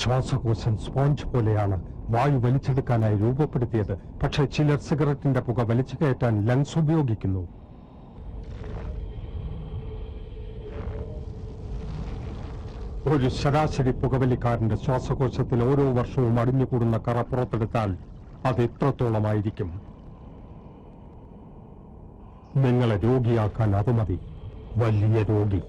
ശ്വാസകോശം സ്പോഞ്ച് പോലെയാണ് വായു വലിച്ചെടുക്കാനായി രൂപപ്പെടുത്തിയത്. പക്ഷെ ചിലർ സിഗരറ്റിന്റെ പുക വലിച്ചു കയറ്റാൻ ലങ്സ് ഉപയോഗിക്കുന്നു. ഒരു ശരാശരി പുകവലിക്കാരന്റെ ശ്വാസകോശത്തിൽ ഓരോ വർഷവും അടിഞ്ഞുകൂടുന്ന കറ പുറത്തെടുത്താൽ അത് എത്രത്തോളമായിരിക്കും? നിങ്ങളെ രോഗിയാക്കാൻ അത് മതി. വലിയ രോഗി.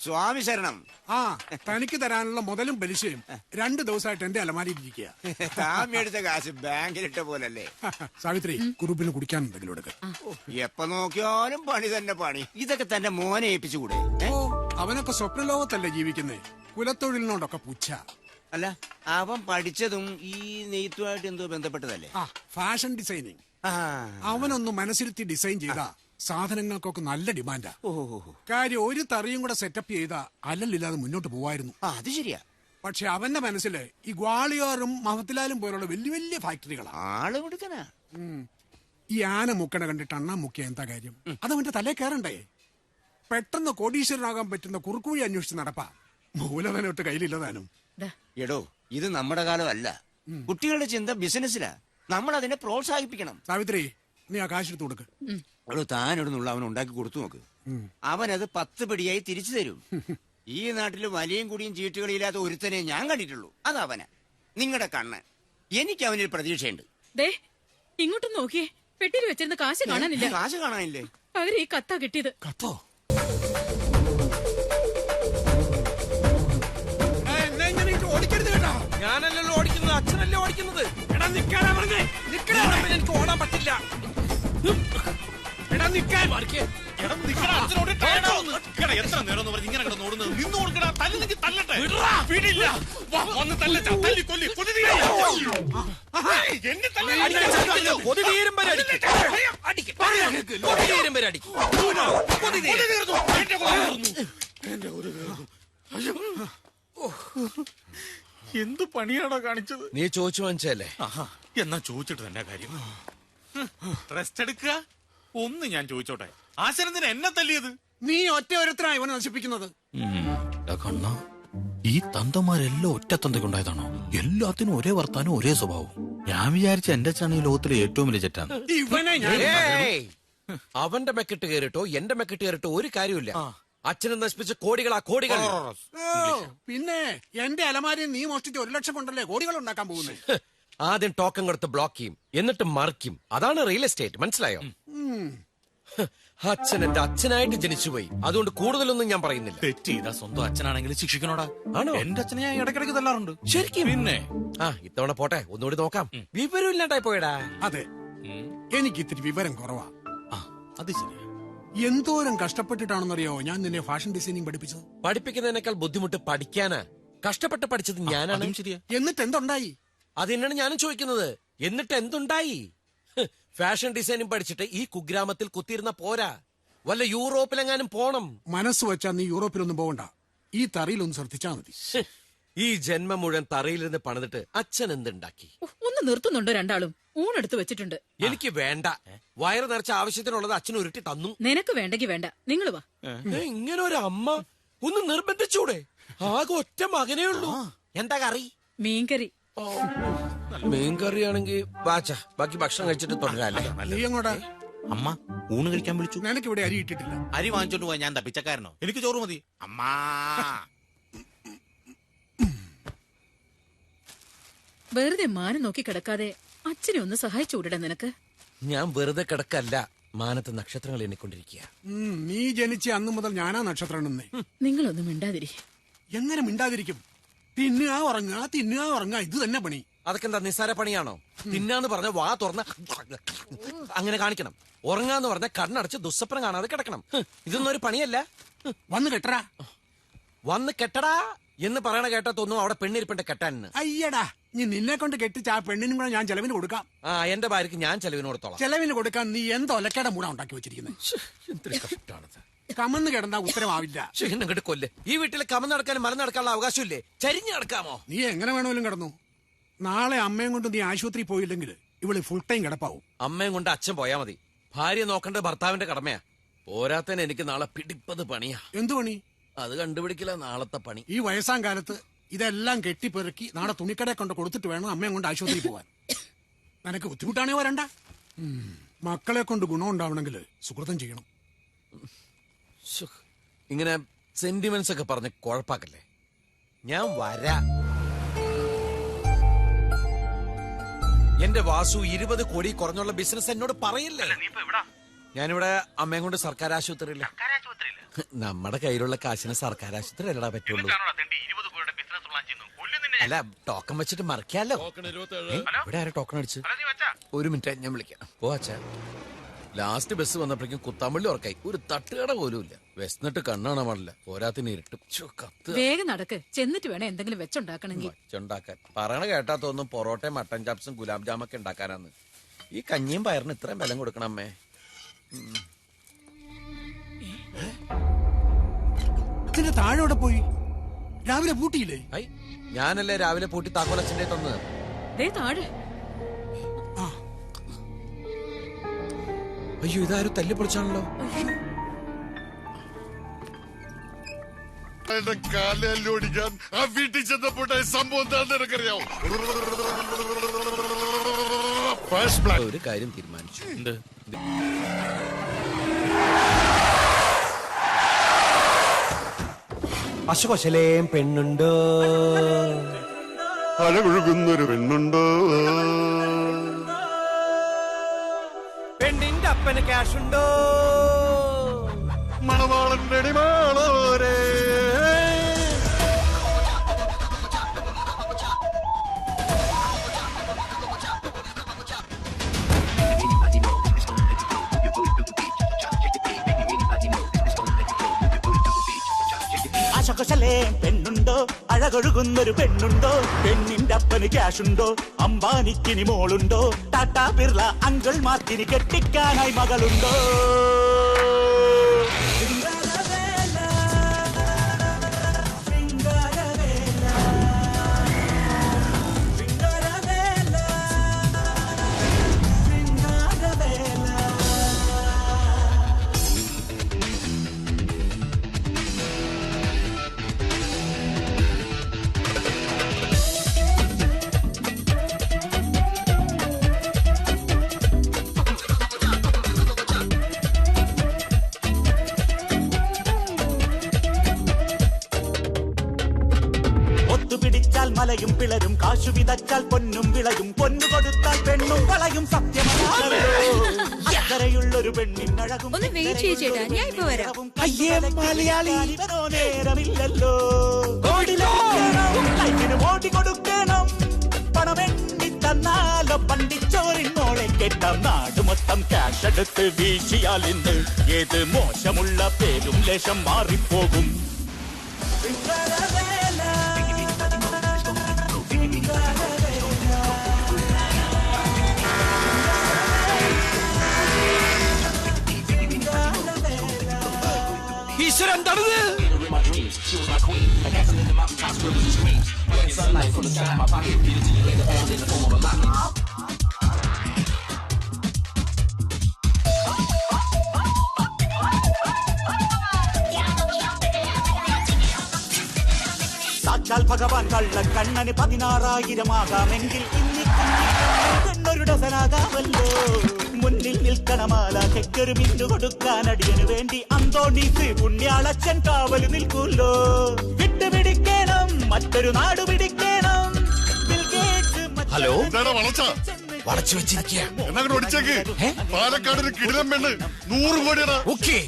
സ്വാമി ശരണം. ആ, തനിക്ക് തരാനുള്ള മുതലും പലിശയും 2 ദിവസമായിട്ട് എന്റെ അലമാരിയിരിക്കുക. താൻ മേടിച്ച കാശ് ബാങ്കിലിട്ട പോലല്ലേ. സാവിത്രി, കുറുപ്പിന് കുടിക്കാൻ എന്തെങ്കിലും എടുക്ക. എപ്പോ നോക്കിയാലും പണി തന്നെ പണി. ഇതൊക്കെ തന്റെ മോനെ ഏൽപ്പിച്ചുകൂടെ? ഓ, അവനൊക്കെ സ്വപ്നലോകത്തല്ലേ ജീവിക്കുന്നേ. കുലത്തൊഴിലിനോടൊക്കെ പുച്ഛ. അല്ല, അവൻ പഠിച്ചതും ഈ നെയ്ത്തുമായിട്ട് എന്തോ ബന്ധപ്പെട്ടതല്ലേ? ആ, ഫാഷൻ ഡിസൈനിങ്. അവനൊന്ന് മനസ്സിരുത്തി ഡിസൈൻ ചെയ്താ സാധനങ്ങൾക്കൊക്കെ നല്ല ഡിമാൻഡാ. കാര്യം ഒരു തറിയും കൂടെ സെറ്റപ്പ് ചെയ്താ അല്ലല്ലില്ലാതെ മുന്നോട്ട് പോവായിരുന്നു. അത് ശരിയാ. പക്ഷെ അവന്റെ മനസ്സില് ഈ ഗ്വാളിയോറും മഹത്തിലാലും പോലുള്ള വലിയ വലിയ ഫാക്ടറികളാണ്. ആള് കൊടുക്കനാ. ഈ ആന മുക്കണ കണ്ടിട്ട് അണ്ണാ മുക്കിയ എന്താ കാര്യം? അതവന്റെ തലേ കയറണ്ടേ? പെട്ടെന്ന് കോടീശ്വരനാകാൻ പറ്റുന്ന കുറുക്കുവഴി അന്വേഷിച്ച് നടപ്പാ. മൂലധനൊട്ട് കയ്യിലില്ലതാനും. എടോ, ഇത് നമ്മുടെ കാലമല്ല. കുട്ടികളുടെ ചിന്ത ബിസിനസ്സിലാ. നമ്മൾ അതിനെ പ്രോത്സാഹിപ്പിക്കണം. സാവിത്രി, നീ ആ കാശെടുത്ത് കൊടുക്ക്. എടോ, താനൊടുന്നുള്ള അവൻ ഉണ്ടാക്കി കൊടുത്തു നോക്ക്. അവനത് 10 പിടിയായി തിരിച്ചു തരും. ഈ നാട്ടിൽ വലിയും കുടിയും ചീട്ടുകളില്ലാത്ത ഒരുത്തനെ ഞാൻ കണ്ടിട്ടുള്ളൂ. അതവന. നിങ്ങളുടെ കണ്ണ്. എനിക്ക് അവനിൽ പ്രതീക്ഷയുണ്ട്. ഇങ്ങോട്ടും നോക്കിയേ, പെട്ടിയിൽ വെച്ചിരുന്ന കാശ് കാണാനില്ല. കാശ് കാണാനില്ലേ? പകരം ഈ കത്താ കിട്ടിയത്. കത്തോ? ഓടിക്കരുത് കേട്ടോ. ഞാനല്ലല്ലോ ഓടിക്കുന്നത്, അച്ഛനല്ലേ ഓടിക്കുന്നത്. എടാ നിക്കാനാ പറഞ്ഞേ. എനിക്ക് ഓടാൻ പറ്റില്ല. എടാ നിക്കാൻ. എത്ര നേരം ഇങ്ങനെ കിടന്ന് ഓടുന്നത്? നിന്ന് കൊടുക്കടാ. തല്ലിക്ക് തല്ലട്ടെ. വീടില്ല. വന്ന് തല്ലച്ചാ തല്ലി കൊല്ലി കൊതിതീരും വരെ എന്ത് പണിയാണോ കാണിച്ചത്? നീ ചോദിച്ചു വാങ്ങിച്ചല്ലേ? എന്നാ ചോദിച്ചിട്ട് തന്നെ കാര്യം. റെസ്റ്റ് എടുക്കുക. ഒന്ന് ഞാൻ ചോദിച്ചോട്ടെ, ആശാനെന്തിനാ എന്നെ തല്ലിയത്? നീ ഒറ്റ ഒരുത്തനാ ഇവനെ നശിപ്പിക്കുന്നത്. കണ്ണ, ഈ തന്തമാരെല്ലാം ഒറ്റ തന്തയ്ക്കുണ്ടായതാണോ? എല്ലാത്തിനും ഒരേ വർത്താനം, ഒരേ സ്വഭാവം. ഞാൻ വിചാരിച്ച എന്റെ അച്ഛനാണ് ഈ ലോകത്തിലെ ഏറ്റവും വലിയ ചെറ്റാണ്. ഇവനെ ഞാൻ അവന്റെ മെക്കിട്ട് കയറിട്ടോ എന്റെ മെക്കിട്ട് കയറിട്ടോ ഒരു കാര്യമില്ല. അച്ഛനെ നശിപ്പിച്ച കോടികളാ കോടികൾ. പിന്നെ എന്റെ അലമാരി നീ മോഷ്ടിച്ച് 1 ലക്ഷം കൊണ്ടല്ലേ കോടികൾ ഉണ്ടാക്കാൻ പോകുന്നത്. ആദ്യം ടോക്കൺ കൊടുത്ത് ബ്ലോക്ക് ചെയ്യും, എന്നിട്ട് മറിക്കും. അതാണ് റിയൽ എസ്റ്റേറ്റ്. മനസ്സിലായോ? അച്ഛൻ എന്റെ അച്ഛനായിട്ട് ജനിച്ചുപോയി. അതുകൊണ്ട് കൂടുതലൊന്നും ഞാൻ പറയുന്നില്ല. തെറ്റ് ചെയ്താ സ്വന്തം അച്ഛനാണെങ്കിൽ ശിക്ഷിക്കണോടാ. ആണോ? എന്റെ അച്ഛനെ ഞാൻ ഇടയ്ക്കിടയ്ക്ക് തല്ലാറുണ്ട്. ശരിക്കും? പിന്നെ ഇത്തവണ പോട്ടെ, ഒന്നുകൂടി നോക്കാം. വിവരം ഇല്ലാണ്ടായി പോയടാ. അതെ, എനിക്ക് ഇത്തിരി വിവരം കുറവാ. അത് ശരിയാ. എന്തോരം കഷ്ടപ്പെട്ടിട്ടാണെന്നറിയോ ഞാൻ നിന്നെ ഫാഷൻ ഡിസൈനിങ് പഠിപ്പിച്ചത്. പഠിപ്പിക്കുന്നതിനേക്കാൾ ബുദ്ധിമുട്ട് പഠിക്കാനാ. കഷ്ടപ്പെട്ട് പഠിച്ചത് ഞാനാണ്. ശരിയാ. എന്നിട്ട് എന്തുണ്ടായി? അത് തന്നെയാണ് ഞാനും ചോദിക്കുന്നത്. എന്നിട്ട് എന്തുണ്ടായി? ഫാഷൻ ഡിസൈനിങ് പഠിച്ചിട്ട് ഈ കുഗ്രാമത്തിൽ കുത്തിയിരുന്ന പോരാ, വല്ല യൂറോപ്പിലെങ്ങാനും പോണം. മനസ്സ് വെച്ചാ നീ യൂറോപ്പിലൊന്നും പോകണ്ട. ഈ തറിയിലൊന്ന് ശ്രദ്ധിച്ചാ മതി. ഈ ജന്മം മുഴുവൻ തറയിലിരുന്ന് പണിതിട്ട് അച്ഛൻ എന്തുണ്ടാക്കി? ഒന്ന് നിർത്തുന്നുണ്ടോ രണ്ടാളും? ഊണെടുത്ത് വെച്ചിട്ടുണ്ട്. എനിക്ക് വേണ്ട. വയറ് നിറച്ച ആവശ്യത്തിനുള്ളത് അച്ഛൻ ഉരുട്ടി തന്നു. നിനക്ക് വേണ്ടെങ്കിൽ വേണ്ട, നിങ്ങൾ വാ. ഇങ്ങനെ ഒരു അമ്മ ഒന്ന് നിർബന്ധിച്ചൂടെ? ആകെ ഒറ്റ മകനേ ഉള്ളൂ. എന്താ കറി? മീൻകറി. മീൻകറിയാണെങ്കിൽ വാച്ച, ബാക്കി ഭക്ഷണം കഴിച്ചിട്ട് തുടരാല്ലേ? നീ എങ്ങോട്ടാ? അമ്മ ഊണ് കഴിക്കാൻ വിളിച്ചു. നിനക്കിവിടെ അരി ഇട്ടിട്ടില്ല. അരി വാങ്ങിച്ചോണ്ട് പോവാ. ഞാൻ തപ്പിച്ചക്കാരനോ? എനിക്ക് ചോറ് മതി. അമ്മാ, വെറുതെ മാനം നോക്കി കിടക്കാതെ അച്ഛനെ ഒന്ന് സഹായിച്ചുകൂടാ നിനക്ക്? ഞാൻ വെറുതെ കിടക്കല്ല, മാനത്ത് നക്ഷത്രങ്ങൾ എണ്ണിക്കൊണ്ടിരിക്കുക. നീ ജനിച്ച അന്നു മുതൽ ഞാനാ നക്ഷത്രം എണ്ണുന്നേ. നിങ്ങളൊന്നും മിണ്ടാതിരി. എങ്ങനെ മിണ്ടാതിരിക്കും? തിന്നുക ഉറങ്ങുക, തിന്നുക ഉറങ്ങുക, ഇത് തന്നെ പണി. അതൊക്കെ എന്താ നിസ്സാര പണിയാണോ? തിന്നാന്ന് പറഞ്ഞ വാ തുറന്ന അങ്ങനെ കാണിക്കണം. ഉറങ്ങാന്ന് പറഞ്ഞ കണ്ണടച്ച് ദുസ്വപ്നം കാണാതെ കിടക്കണം. ഇതൊന്നും ഒരു പണിയല്ല. വന്ന് കെട്ടറാ. വന്ന് കെട്ടടാ എന്ന് പറയണ കേട്ടതൊന്നും അവിടെ പെണ്ണിരിപ്പന്റെ കെട്ടാനെന്ന്. അയ്യടാ, നീ നിന്നെ കൊണ്ട് കെട്ടിച്ച് ആ പെണ്ണിനും കൂടെ ഞാൻ ചെലവിന് കൊടുക്കാം. എന്റെ ഭാര്യക്ക് ഞാൻ ചെലവിന് കൊടുത്തോളാം. ചെലവിന് കൊടുക്കാൻ നീ എന്തോ ഒലക്കയുടെ മൂടാ ഉണ്ടാക്കി വെച്ചിരിക്കുന്നത്. എന്തൊരു കഷ്ടാണത്. കമന്ന് കിടന്നാ ഉത്തരമാവില്ല. ഇങ്ങോട്ട് കൊല്ല്. ഈ വീട്ടിൽ കമന്ന് നടക്കാനും മരം നടക്കാനുള്ള അവകാശമില്ലേ? ചരിഞ്ഞു നടക്കാമോ? നീ എങ്ങനെ വേണമെങ്കിലും കിടന്നു. നാളെ അമ്മയും കൊണ്ട് നീ ആശുപത്രി പോയില്ലെങ്കിൽ ഇവള് ഫുൾ ടൈം കിടപ്പാവും. അമ്മയും കൊണ്ട് അച്ഛൻ പോയാ മതി. ഭാര്യ നോക്കേണ്ടത് ഭർത്താവിന്റെ കടമയാ. പോരാത്തന്നെ എനിക്ക് നാളെ പിടിപ്പത് പണിയാ. എന്തു പണി? അത് കണ്ടുപിടിക്കില്ല നാളത്തെ പണി. ഈ വയസ്സാം കാലത്ത് ഇതെല്ലാം കെട്ടിപ്പെറുക്കി നാളെ തുണിക്കടയെ കൊണ്ട് കൊടുത്തിട്ട് വേണം അമ്മയും കൊണ്ട് ആശുപത്രി പോവാൻ. നിനക്ക് ബുദ്ധിമുട്ടാണേ വരണ്ട. മക്കളെ കൊണ്ട് ഗുണം ഉണ്ടാവണമെങ്കിൽ സുഹൃത്തം ചെയ്യണം. ഇങ്ങനെ സെന്റിമെന്റ്സ് ഒക്കെ പറഞ്ഞ് കുഴപ്പാക്കല്ലേ. ഞാൻ വരാ. എന്റെ വാസു 20 കോടി കുറഞ്ഞുള്ള ബിസിനസ് എന്നോട് പറയില്ലേ? ഞാനിവിടെ അമ്മയും കൊണ്ട് സർക്കാർ ആശുപത്രിയില്ല. നമ്മുടെ കയ്യിലുള്ള കാശിന് സർക്കാർ ആശുപത്രി അല്ലടാ പറ്റുള്ളൂ. അല്ല, ടോക്കൺ വെച്ചിട്ട് മറിക്കാലോ. ഇവിടെ ആരും ടോക്കൺ അടിച്ച്? ഒരു മിനിറ്റ്, ഞാൻ വിളിക്കാം. അച്ഛാ, ലാസ്റ്റ് ബസ് വന്നപ്പോഴേക്കും കുത്താമ്പള്ളി ഉറക്കായി. ഒരു തട്ടുകട പോലും ഇല്ല. വിശന്നിട്ട് കണ്ണാണാൻ പാടില്ല. പോരാത്തിന് ഇരുട്ടും. വേഗം നടക്ക്. ചെന്നിട്ട് വേണം എന്തെങ്കിലും വെച്ചുണ്ടാക്കണമെങ്കിൽ. വെച്ചുണ്ടാക്കാൻ പറയണ കേട്ടാ തോന്നും പൊറോട്ടയും മട്ടൻ ചാപ്സും ഗുലാബ് ജാമൊക്കെ ഉണ്ടാക്കാനാന്ന്. ഈ കഞ്ഞിയും പയറിന് ഇത്രയും ബലം കൊടുക്കണം അമ്മേ. ഇതിന്റെ താഴെ പോയി രാവിലെ പൂട്ടിയില്ലേ? ഞാനല്ലേ രാവിലെ പൂട്ടി താക്കോലച്ഛൻ്റെ തന്ന്. ദേ താഴെ. അയ്യോ, ഇതാരും തല്ലിപ്പൊളിച്ചാണല്ലോ. കാലോടിക്കാൻ ആ വീട്ടിൽ ചെന്നപ്പോട്ടെ സംഭവം എന്താണെന്ന് എനിക്കറിയാം. ഒരു കാര്യം തീരുമാനിച്ചു. എന്ത്? അശുകൊശലേം പെണ്ണുണ്ടോ, അഴകൊഴുകുന്നൊരു പെണ്ണുണ്ടോ, പെണ്ണിന്റെ അപ്പന് ക്യാഷുണ്ടോ, മണവാളൻ വെടിമാളോരേ. അശകുശലേം പെണ്ണുണ്ടോ, അഴകൊഴുകുന്നൊരു പെണ്ണുണ്ടോ, പെണ്ണിന്റെ അപ്പന് ക്യാഷുണ്ടോ, അംബാനിക്കിനി മോളുണ്ടോ, ടാറ്റാ ബിർള അങ്കിൾ മാർക്കിനി കെട്ടിക്കാനായി മകളുണ്ടോ. പിടിച്ചാൽ മലയും പിളരും, കാശു വിതച്ചാൽ പൊന്നും വിളയും, പൊന്നു കൊടുത്താൽ പെണ്ണും കളയും. സത്യമായുള്ളൊരു പെണ്ണിനഴകും നേരമില്ലല്ലോ. ഓടി കൊടുക്കണം, പണമെണ്ണി തന്നാലോ പണ്ടിച്ചോറിനോളെ കേട്ടാം. നാട് മൊത്തം ക്യാഷ് എടുത്ത് വീശിയാൽ ഇന്ന് ഏത് മോശമുള്ള പേരും ലേശം മാറിപ്പോകും. ഈശ്വരൻ, എന്താണിത്? സാക്ഷാൽ ഭഗവാൻ കള്ള കണ്ണന് 16,000 ആകാമെങ്കിൽ ഇന്നൊരു ഡസനാകാമല്ലോ. മുന്നിൽ നിൽക്കണമാല ചെക്കൊരു മിന്നു കൊടുക്കാൻ അടിയനു വേണ്ടി അന്തോണീസ് പുണ്യാളച്ചൻ കാവല് നിൽക്കൂല്ലോ. വിട്ടുപിടിക്കണം, മറ്റൊരു നാട് പിടിക്കണം. ഹലോ, വളച്ചു വെച്ചിരിക്കുക. എന്നങ്ങോട്ട് ഓടിച്ചേക്ക്. പാലക്കാട് ഒരു കിടിലം പെണ്ണ് 100 കോടിയാണ്. ഓക്കേ.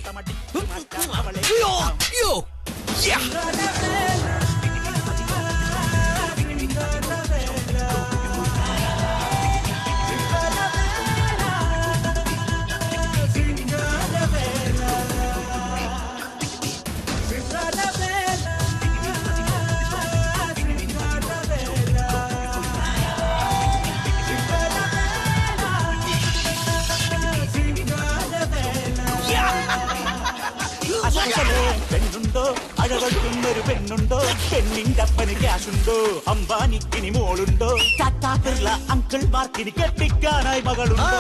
പെണ്ണുണ്ടോ, അഴകൊഴുകുന്നൊരു പെണ്ണുണ്ടോ, പെണ്ണിന്റെ അപ്പന് ക്യാഷുണ്ടോ, അംബാനിക്കിനി മോളുണ്ടോ, ടാറ്റാ ബിർള അങ്കിൾ മാർക്കിനി കെട്ടിക്കാനായി മകളുണ്ടോ.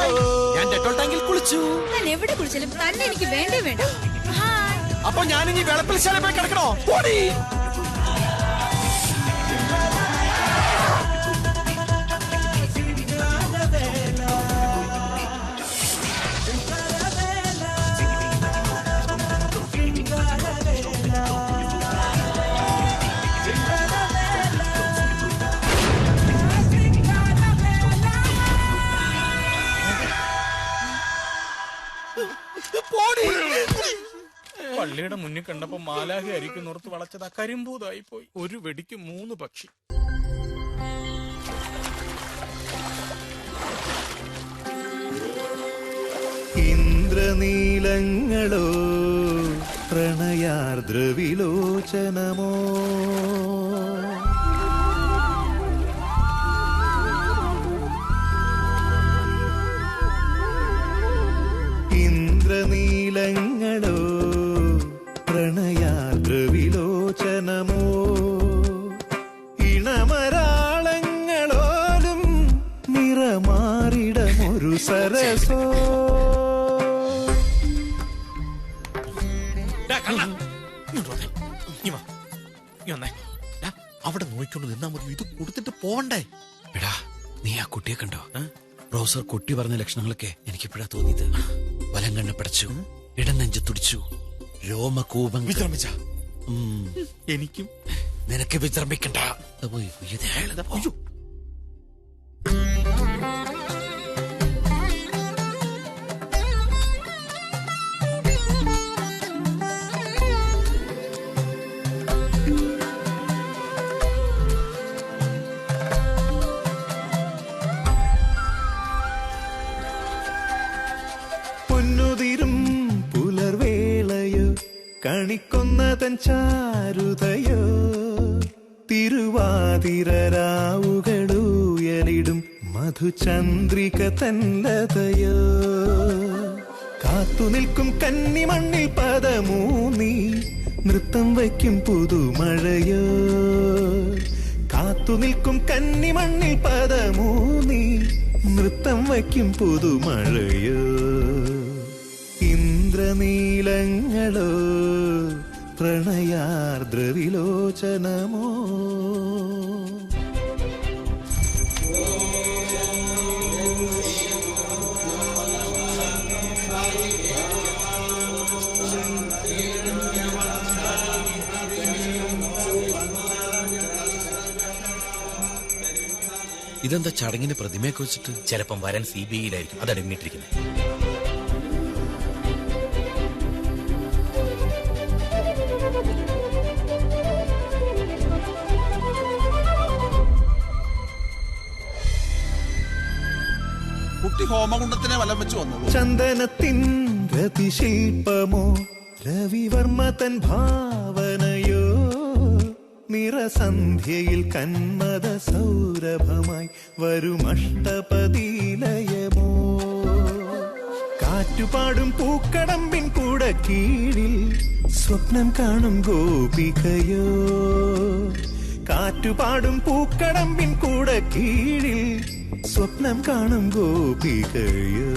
ഞാൻ ഡെറ്റോൾ ടാങ്കിൽ കുളിച്ചു. ഞാൻ എവിടെ കുളിച്ചാലും തന്നെ എനിക്ക് വേണ്ടേ വേണ്ട. അപ്പൊ ഞാനിനി വെളപ്പിൽശാല പോയി കിടക്കണോ? ഓടി. പള്ളിയുടെ മുന്നിൽ കണ്ടപ്പോ മാലാഹി അരിക്കുന്നോർത്ത് വളച്ചത് കരിമ്പൂതായി പോയി. ഒരു വെടിക്ക് 3 പക്ഷി. ഇന്ദ്രനീലങ്ങളോ പ്രണയാർദ്രവിലോചനമോ, ഇന്ദ്രനീലങ്ങളോ പ്രണയാർദ്രവിലോചനമോ, ഇണ സരസോ. അവിടെ നോക്കിക്കൊണ്ട് നിന്നാ മതി, ഇത് കൊടുത്തിട്ട് പോണ്ടേ? എടാ, നീ ആ കുട്ടിയെ കണ്ടോ? റോസർ കുട്ടി പറഞ്ഞ ലക്ഷണങ്ങളൊക്കെ എനിക്കിപ്പോഴാ തോന്നിയത്. വലം കണ്ണ് പടച്ചു, ഇടനെഞ്ച് തുടിച്ചു, രോമകൂപം. വിശ്രമിച്ച എനിക്കും. നിനക്ക് വിശ്രമിക്കണ്ട. അയ്യോ, പൊന്നുതിരും പുലർവേളയോ കണിക്കൊന്നതൻ ചാരുതയോ തിരുവാതിരരാവുകളുയലിടും മധുചന്ദ്രിക തന്നതയോ കാത്തുനിൽക്കും കന്നിമണ്ണിൽ പദമൂന്നി നൃത്തം വയ്ക്കും പുതുമഴയോ കാത്തുനിൽക്കും കന്നിമണ്ണിൽ പദമൂന്നി നൃത്തം വയ്ക്കും പുതുമഴയോ ഇന്ദ്രനീലങ്ങളോ പ്രണയാർദ്രവിലോചനമോ ഇതെന്താ ചടങ്ങിന് പ്രതിമയൊക്കെ വെച്ചിട്ട്? ചിലപ്പം വരൻ CBIയിലായിരിക്കും അതടങ്ങിയിട്ടിരിക്കുന്നത്. കുട്ടി ഹോമകുണ്ടത്തിനെ വലം വെച്ച് വന്നു. ചന്ദനത്തിൻ രതിശില്പമോ രവിവർമ്മ തൻ ഭാവനയോ നിറസന്ധ്യയിൽ കന്മദ സൗരഭമായി വരുമഷ്ടപതിലയമോ കാറ്റുപാടും പൂക്കടമ്പിൻ കൂട കീഴിൽ സ്വപ്നം കാണും ഗോപികയോ കാറ്റുപാടും പൂക്കടമ്പിൻ കൂട കീഴിൽ സ്വപ്നം കാണും ഗോപികയോ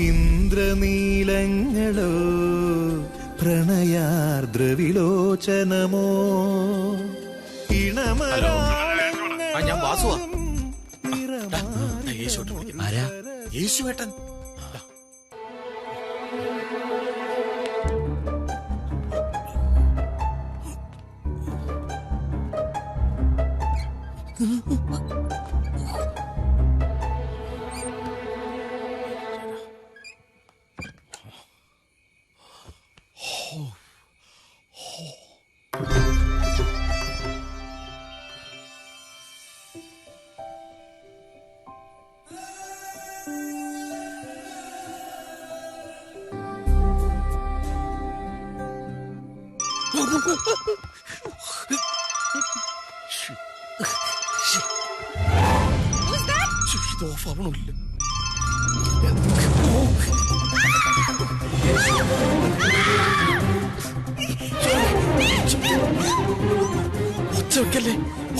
ഇന്ദ്രനീലങ്ങളോ പ്രണയാർദ്രവിലോചനമോ ഞാൻ വാസുവാ. ആരാ? യേശുവേട്ടൻ. ഇത് ഓഫ് ആവണില്ല.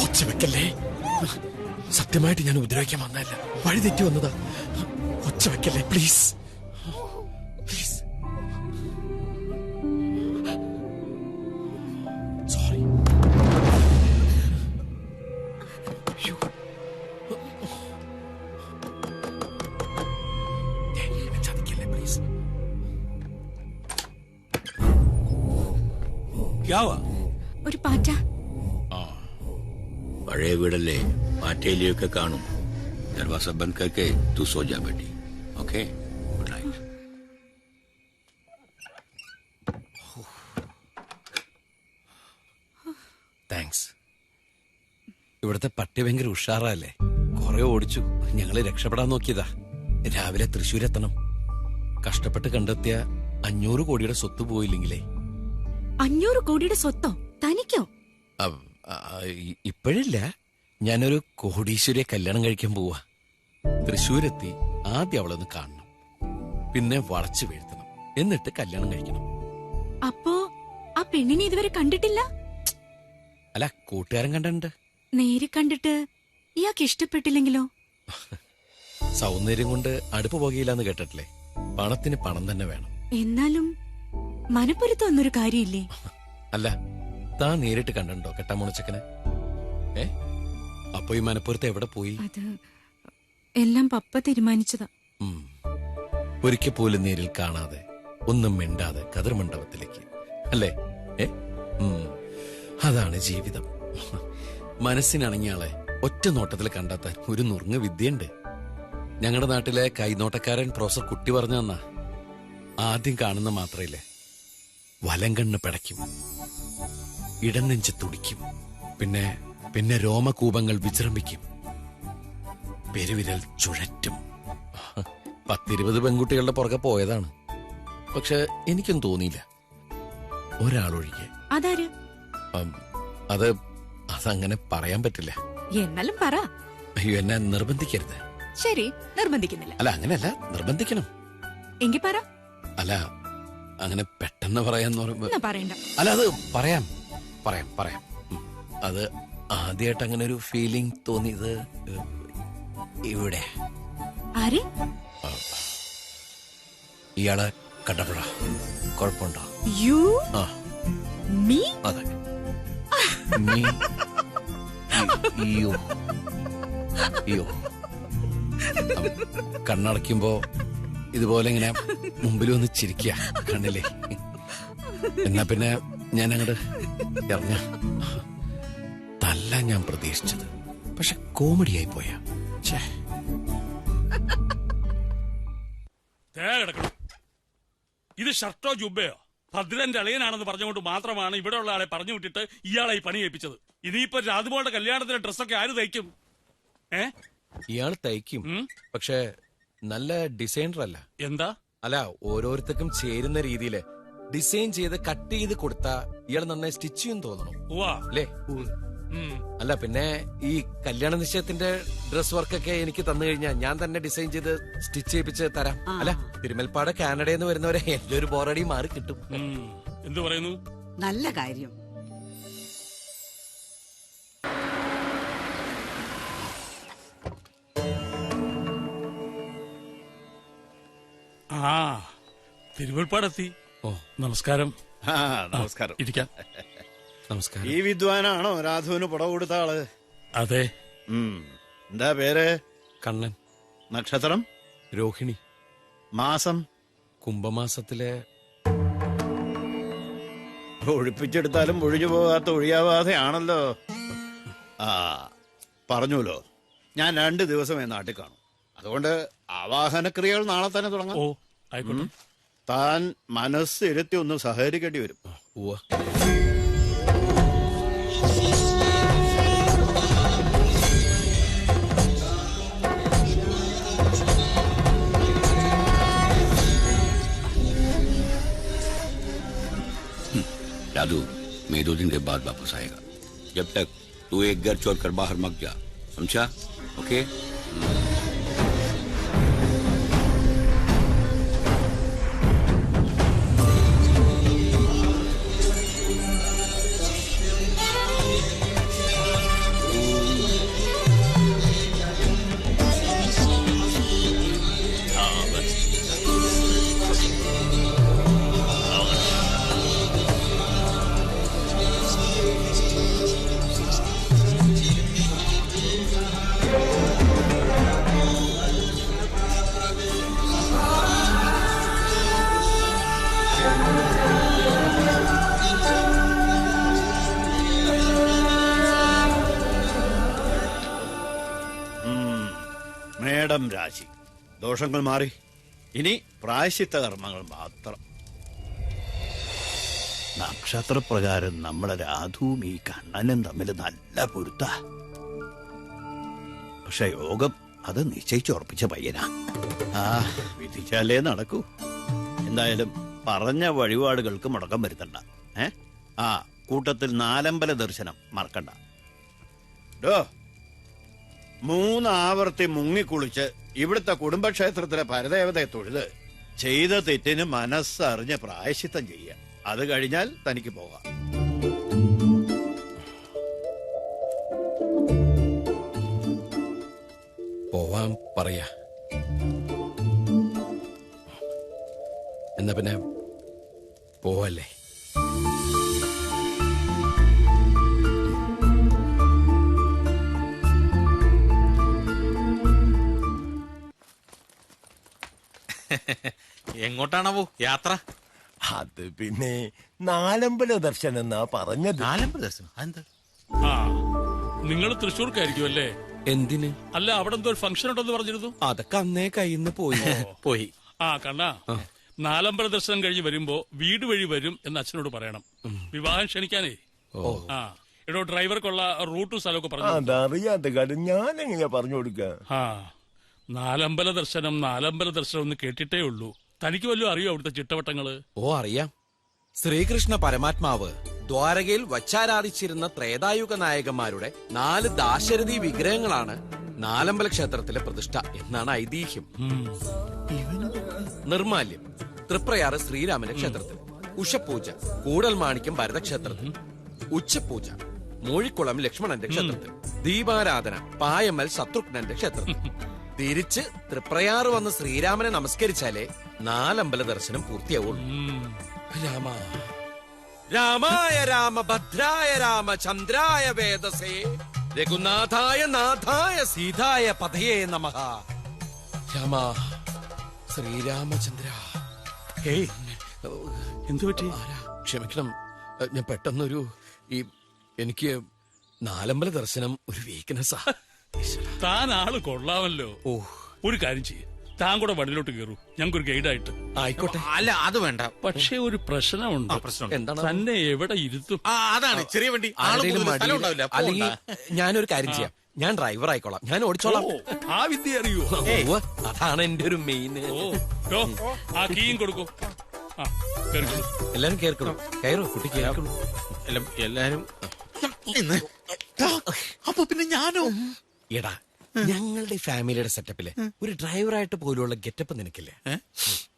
ഒച്ച വെക്കല്ലേ. സത്യമായിട്ട് ഞാൻ ഉപദ്രവിക്കാൻ വന്നതല്ല, വഴി തെറ്റി വന്നതാ. ഒച്ച വെക്കല്ലേ പ്ലീസ്. പ്ലീസ്. സോറി. ചതിക്കല്ലേ പ്ലീസ്. ഒരു പാറ്റ. പഴയ വീടല്ലേ, പാറ്റയിലൊക്കെ കാണും. ദർവാസ ബന്ദ് करके तू सो जा बेटी. Okay, good night. താങ്ക്സ്. ഇവിടുത്തെ പട്ടി ഭയങ്കര ഉഷാറല്ലേ. കുറെ ഓടിച്ചു, ഞങ്ങള് രക്ഷപ്പെടാൻ നോക്കിയതാ. രാവിലെ തൃശ്ശൂരെത്തണം. കഷ്ടപ്പെട്ട് കണ്ടെത്തിയ 500 കോടിയുടെ സ്വത്ത് പോയില്ലെങ്കിലേ. 500 കോടിയുടെ സ്വത്തോ? തനിക്കോ? ഇപ്പോഴില്ല, ഞാനൊരു കോടീശ്വരിയെ കല്യാണം കഴിക്കാൻ പോവാ. തൃശ്ശൂരെത്തി ആദ്യം അവളൊന്ന് കാണണം, പിന്നെ വളച്ചു വീഴ്ത്തണം, എന്നിട്ട് കല്യാണം കഴിക്കണം. അപ്പോ ആ പെണ്ണിനെ ഇതുവരെ കണ്ടിട്ടില്ല? അല്ല, കൂട്ടുകാരൻ കണ്ടിട്ടുണ്ട്. നേരി കണ്ടിട്ട് ഇയാൾക്ക് ഇഷ്ടപ്പെട്ടില്ലെങ്കിലോ? സൗന്ദര്യം കൊണ്ട് അടുപ്പ് പുകയില്ലാന്ന് കേട്ടിട്ടില്ലേ? പണത്തിന് പണം തന്നെ വേണം. എന്നാലും മനപ്പുരത്ത് വന്നൊരു കാര്യമില്ലേ? അല്ല, താൻ നേരിട്ട് കണ്ടോ കെട്ടാമോണച്ചക്കനെ? അപ്പൊ ഈ മനപ്പുരത്ത് എവിടെ പോയി? അത് എല്ലാം പപ്പ തീരുമാനിച്ചതാ. ഒരിക്കൽ പോലും നേരിൽ കാണാതെ ഒന്നും മിണ്ടാതെ കതിർമണ്ഡപത്തിലേക്ക് അല്ലേ? അതാണ് ജീവിതം. മനസ്സിനണങ്ങിയാളെ ഒറ്റ നോട്ടത്തിൽ കണ്ടെത്താൻ ഒരു നുറുങ്ങ് വിദ്യയുണ്ട്. ഞങ്ങളുടെ നാട്ടിലെ കൈനോട്ടക്കാരൻ പ്രൊഫസർ കുട്ടി പറഞ്ഞു തന്നാ, ആദ്യം കാണുന്ന മാത്രയില്ലേ വലങ്കണ്ണ് പിടയ്ക്കും, ഇടനെഞ്ച് തുടിക്കും, പിന്നെ പിന്നെ രോമകൂപങ്ങൾ വിജൃംഭിക്കും, പെരുവിരൽ ചുഴറ്റും. 10-20 പെൺകുട്ടികളുടെ പുറകെ പോയതാണ്. പക്ഷെ എനിക്കൊന്നും തോന്നിയില്ല, ഒരാളൊഴികെ. അതാര്? അതങ്ങനെ പറയാൻ പറ്റില്ല. എന്നാലും പറ. അയ്യോ, എന്നെ നിർബന്ധിക്കരുത്. ശരി, നിർബന്ധിക്കുന്നില്ല. അല്ല, അങ്ങനെയല്ല, നിർബന്ധിക്കണം. എങ്കി പറ. അല്ല, അങ്ങനെ പെട്ടെന്ന് പറയാന്ന് പറയുമ്പോ പറയണ്ട. അല്ല, അത് പറയാം. അത് ആദ്യമായിട്ട് അങ്ങനെ ഒരു ഫീലിംഗ് തോന്നിയത് ഇവിടെ. ആര്? ഇയാളെ കണ്ടപ്പോഴാ. കുഴപ്പമുണ്ടോ? U me? അതെ, മീ. യോ കണ്ണടയ്ക്കുമ്പോ ഇതുപോലെ ഇങ്ങനെ മുമ്പിൽ വന്ന് ചിരിക്കുക കണ്ണില്ലേ. എന്നാ പിന്നെ ഞാൻ അങ്ങോട്ട് ഇറങ്ങ. തല്ല ഞാൻ പ്രതീക്ഷിച്ചത്, പക്ഷെ കോമഡിയായി പോയാ. ഇത് ഷർട്ടോ ജുബയോ ഭദ്രന്റെ അളിയനാണെന്ന് പറഞ്ഞുകൊണ്ട് മാത്രമാണ് ഇവിടെ ഉള്ള ആളെ പറഞ്ഞു വിട്ടിട്ട് ഇയാളെ ഈ പണി ഏൽപ്പിച്ചത്. ഇനിയിപ്പോ രാധുമോളുടെ കല്യാണത്തിന്റെ ഡ്രസ്സൊക്കെ ആര് തയ്ക്കും? ഇയാൾ തയ്ക്കും, പക്ഷെ നല്ല ഡിസൈനർ അല്ല. എന്താ? അല്ല, ഓരോരുത്തർക്കും ചേരുന്ന രീതിയില് ഡിസൈൻ ചെയ്ത് കട്ട് ചെയ്ത് കൊടുത്താ ഇയാൾ നന്നായി സ്റ്റിച്ച് ചെയ്യും തോന്നണം അല്ലേ? അല്ല, പിന്നെ ഈ കല്യാണ നിശ്ചയത്തിന്റെ ഡ്രസ് വർക്കൊക്കെ എനിക്ക് തന്നു കഴിഞ്ഞാൽ ഞാൻ തന്നെ ഡിസൈൻ ചെയ്ത് സ്റ്റിച്ച് ചെയ്യിപ്പിച്ച് തരാം. അല്ല, തിരുമൽപ്പാട് കാനഡയിൽ നിന്ന് വരുന്നവരെ എന്റെ ഒരു ബോറടി മാറി കിട്ടും. എന്തു പറയുന്നു? നല്ല കാര്യം. തിരുവൽപ്പാടെത്തി. നമസ്കാരം. നമസ്കാരം. ഇരിക്കാം. നമസ്കാരം. ഈ വിദ്വാനാണോ രാധുവിന് പുടവ കൊടുത്ത ആള്? അതെ. എന്താ പേര്? കണ്ണൻ. നക്ഷത്രം? രോഹിണി. മാസം? കുംഭമാസത്തിലെ. ഒഴിപ്പിച്ചെടുത്താലും ഒഴിഞ്ഞു പോകാത്ത ഒഴിയാവാതെയാണല്ലോ. പറഞ്ഞുല്ലോ, ഞാൻ 2 ദിവസമേ നാട്ടിൽ കാണും. അതുകൊണ്ട് ആവാഹനക്രിയകൾ നാളെ തന്നെ തുടങ്ങാം. ഓ, ആയിക്കോട്ടെ. താൻ മനസ്സിരുത്തി ഒന്ന് സഹകരിക്കേണ്ടി വരും. राधु, मैं 2 दिन के बाद वापस आएगा. जब तक तू एक घर छोड़कर बाहर मत जा, समझा? ओके? മേടം രാശി. ദോഷങ്ങൾ മാറി. ഇനി പ്രായശ്ചിത്ത കർമ്മങ്ങൾ മാത്രം. നക്ഷത്രപ്രകാരം നമ്മളെ രാധുവും ഈ കണ്ണനും തമ്മിൽ നല്ല പൊരുത്ത. പക്ഷെ യോഗം അത് നിശ്ചയിച്ചുറപ്പിച്ച പയ്യനാ. വിധിച്ചാലേ നടക്കൂ. എന്തായാലും പറഞ്ഞ വഴിപാടുകൾക്ക് മുടക്കം വരുത്തണ്ട. കൂട്ടത്തിൽ 4 അമ്പല ദർശനം മറക്കണ്ട. 3 ആവർത്തി മുങ്ങിക്കുളിച്ച് ഇവിടുത്തെ കുടുംബക്ഷേത്രത്തിലെ പരദേവതയെ തൊഴുത് ചെയ്ത തെറ്റിന് മനസ്സറിഞ്ഞ് പ്രായശ്ചിത്തം ചെയ്യുക. അത് കഴിഞ്ഞാൽ തനിക്ക് പോകാം. പോവാൻ പറയാ. എന്നാ പിന്നെ പോവല്ലേ? എങ്ങോട്ടാണാവോ യാത്ര? അത് പിന്നെ നാലമ്പല ദർശനം എന്നാ പറഞ്ഞത്. നാലമ്പല ദർശനം അതെന്താ? ആ നിങ്ങൾ തൃശ്ശൂർക്കായിരിക്കും അല്ലേ? എന്തിന്? അല്ല അവിടെ എന്തോ ഒരു ഫംഗ്ഷൻ ഉണ്ടെന്ന് പറഞ്ഞിരുന്നു. അതൊക്കെ അന്നേ കയ്യിന്ന് പോയി. ആ കണ്ണാ, നാലമ്പല ദർശനം കഴിഞ്ഞ് വരുമ്പോ വീട് വഴി വരും എന്ന് അച്ഛനോട് പറയണം. വിവാഹം ക്ഷണിക്കാനേ. ആ എടോ, ഡ്രൈവർക്കുള്ള റൂട്ടും സ്ഥലമൊക്കെ പറഞ്ഞു. അതറിയാത്ത കാര്യം ഞാൻ എങ്ങനെയാ പറഞ്ഞു കൊടുക്ക? ആ നാലമ്പല ദർശനം എന്ന് കേട്ടിട്ടേ ഉള്ളൂ. തനിക്ക് വല്ലതും അറിയോ അവിടുത്തെ ചിട്ടവട്ടങ്ങള്? ഓ അറിയാം. ശ്രീകൃഷ്ണ പരമാത്മാവ് ദ്വാരകയിൽ വച്ചാരാധിച്ചിരുന്ന ത്രേതായുഗ നായകന്മാരുടെ 4 ദാശരഥി വിഗ്രഹങ്ങളാണ് നാലമ്പല ക്ഷേത്രത്തിലെ പ്രതിഷ്ഠ എന്നാണ് ഐതിഹ്യം. നിർമാല്യം തൃപ്രയാറ് ശ്രീരാമന്റെ ക്ഷേത്രത്തിൽ, ഉഷപൂജ കൂടൽമാണിക്യം ഭരതക്ഷേത്രത്തിൽ, ഉച്ചപൂജ മൂഴിക്കുളം ലക്ഷ്മണന്റെ ക്ഷേത്രത്തിൽ, ദീപാരാധന പായമൽ ശത്രുഘ്നന്റെ ക്ഷേത്രത്തിൽ. തിരിച്ച് തൃപ്രയാറ് വന്ന് ശ്രീരാമനെ നമസ്കരിച്ചാലേ നാലമ്പല ദർശനം പൂർത്തിയാവുള്ളൂ. രാമ രാമായ രാമഭദ്രായ രാമചന്ദ്രായ വേദസേ രഘുനാഥായ നാഥായ സീതായ പതയേ നമഃ. രാമ ശ്രീരാമചന്ദ്ര. എന്തു പറ്റി? ക്ഷമിക്കണം, ഞാൻ പെട്ടെന്നൊരു എനിക്ക് നാലമ്പല ദർശനം ഒരു വീക്ക്നെസ്സാ. താൻ ആള് കൊള്ളാമല്ലോ. ഒരു കാര്യം ചെയ്യ്, താൻ കൂടെ വണ്ടിയിലോട്ട് കയറൂ, ഞങ്ങൾക്കൊരു ഗൈഡായിട്ട്. ആയിക്കോട്ടെ. അല്ല അത് വേണ്ട. പക്ഷെ ഒരു പ്രശ്നമുണ്ട്. എന്താണ്? തന്നെ എവിടെ ഇരുത്തും? അതാണ് ചെറിയ വണ്ടി. അല്ലെങ്കിൽ ഞാനൊരു കാര്യം ചെയ്യാം, ഞാൻ ഡ്രൈവർ ആയിക്കോളാം, ഞാൻ ഓടിച്ചോളാം. ആ വിദ്യ അറിയോ? അതാണ് എന്റെ ഒരു മെയിൻ. ആ കീയും കൊടുക്കൂ. എല്ലാരും കേൾക്കണം. കയറോ കുട്ടി, കേൾക്കണം. എല്ലാരും. അപ്പൊ പിന്നെ ഞാനോ? എടാ, ഞങ്ങളുടെ ഫാമിലിയുടെ സെറ്റപ്പില് ഒരു ഡ്രൈവറായിട്ട് പോലുള്ള ഗെറ്റപ്പ് നിനക്കില്ലേ?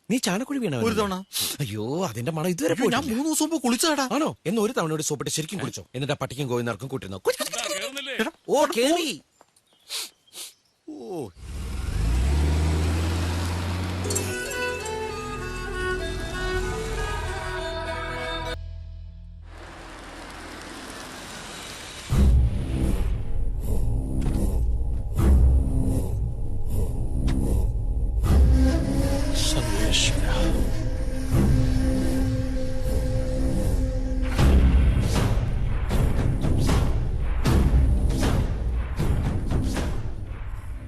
നീ ചാണക്കുഴി വീണ ഒരു തവണ. അയ്യോ, അതിന്റെ മണം ഇതുവരെ ഞാൻ 3 ദിവസം മുമ്പ് കുളിച്ചതാടാ. ആണോ? എന്ന് ഒരു തവണ കൂടി സോപ്പിട്ട് ശരിക്കും കുളിച്ചോ? എന്നിട്ട് പട്ടിക്കും കോയിന്നർക്കും കൂട്ടിരുന്നോ? ഓ കേറി. ഓ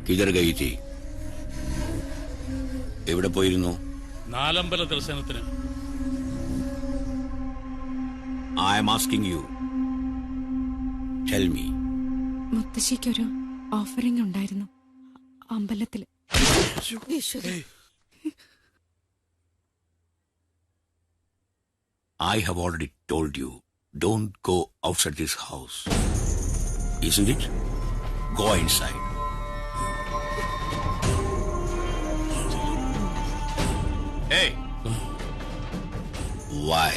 കിധർ ഗയി തീ? എവിടെ പോയിരുന്നു? നാലമ്പല ദർശനത്തിന്. I am asking you, tell me. മുത്തശ്ശിക്കൊരു ഓഫറിംഗ് ഉണ്ടായിരുന്നു അമ്പലത്തില്. I have already told you, don't go outside this house. Isn't it? Go inside. Hey! Why?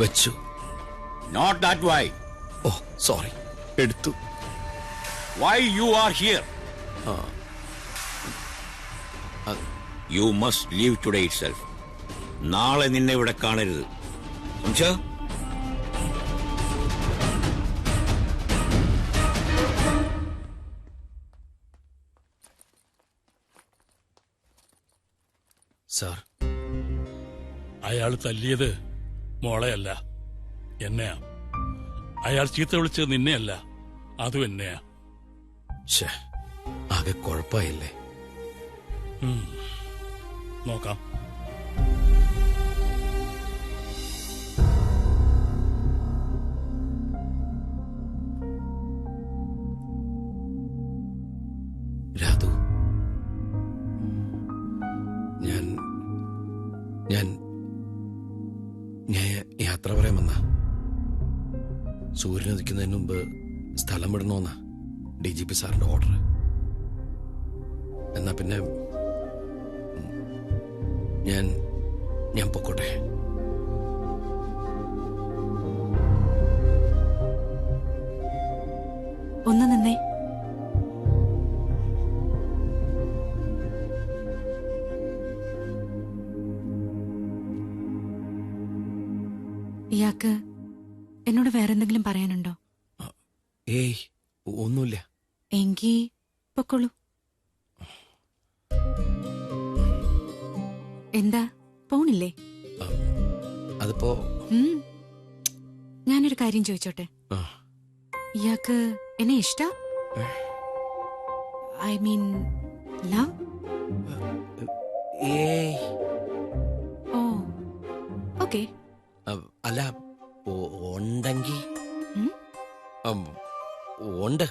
വെച്ചു. Not that why. Oh sorry, എടുത്തു. Why you are here? You must leave today itself. നാളെ നിന്നെ ഇവിടെ കാണരുത്. സംശയ? Sir, അയാൾ തല്ലിയത് മോളെയല്ല, എന്നെയാ. അയാൾ ചീത്ത വിളിച്ചത് നിന്നെയല്ല, അതും എന്നെയാ. ആകെ കുഴപ്പമായില്ലേ? നോക്കാം. രാധു, ഞാൻ യാത്ര പറയാൻ വന്ന. സൂര്യൻ ഉദിക്കുന്നതിന് മുമ്പ് സ്ഥലം വിടണമെന്നാ DGP സാറിന്റെ ഓർഡർ. എന്നാ പിന്നെ ഞാൻ പൊക്കോട്ടെ. ഒന്ന് നിന്നേ. ഇയാൾക്ക് എന്നോട് വേറെന്തെങ്കിലും പറയാനുണ്ടോ? ഏയ് ഒന്നുമില്ല. എങ്കി പൊക്കോളൂ. എന്താ പോണില്ലേ? അതിപ്പോ ഞാനൊരു കാര്യം ചോദിച്ചോട്ടെ? ഇയാൾക്ക് എന്നെ ഇഷ്ട? I mean love? Oh okay. അല്ല ഉണ്ടെങ്കി ഉണ്ട്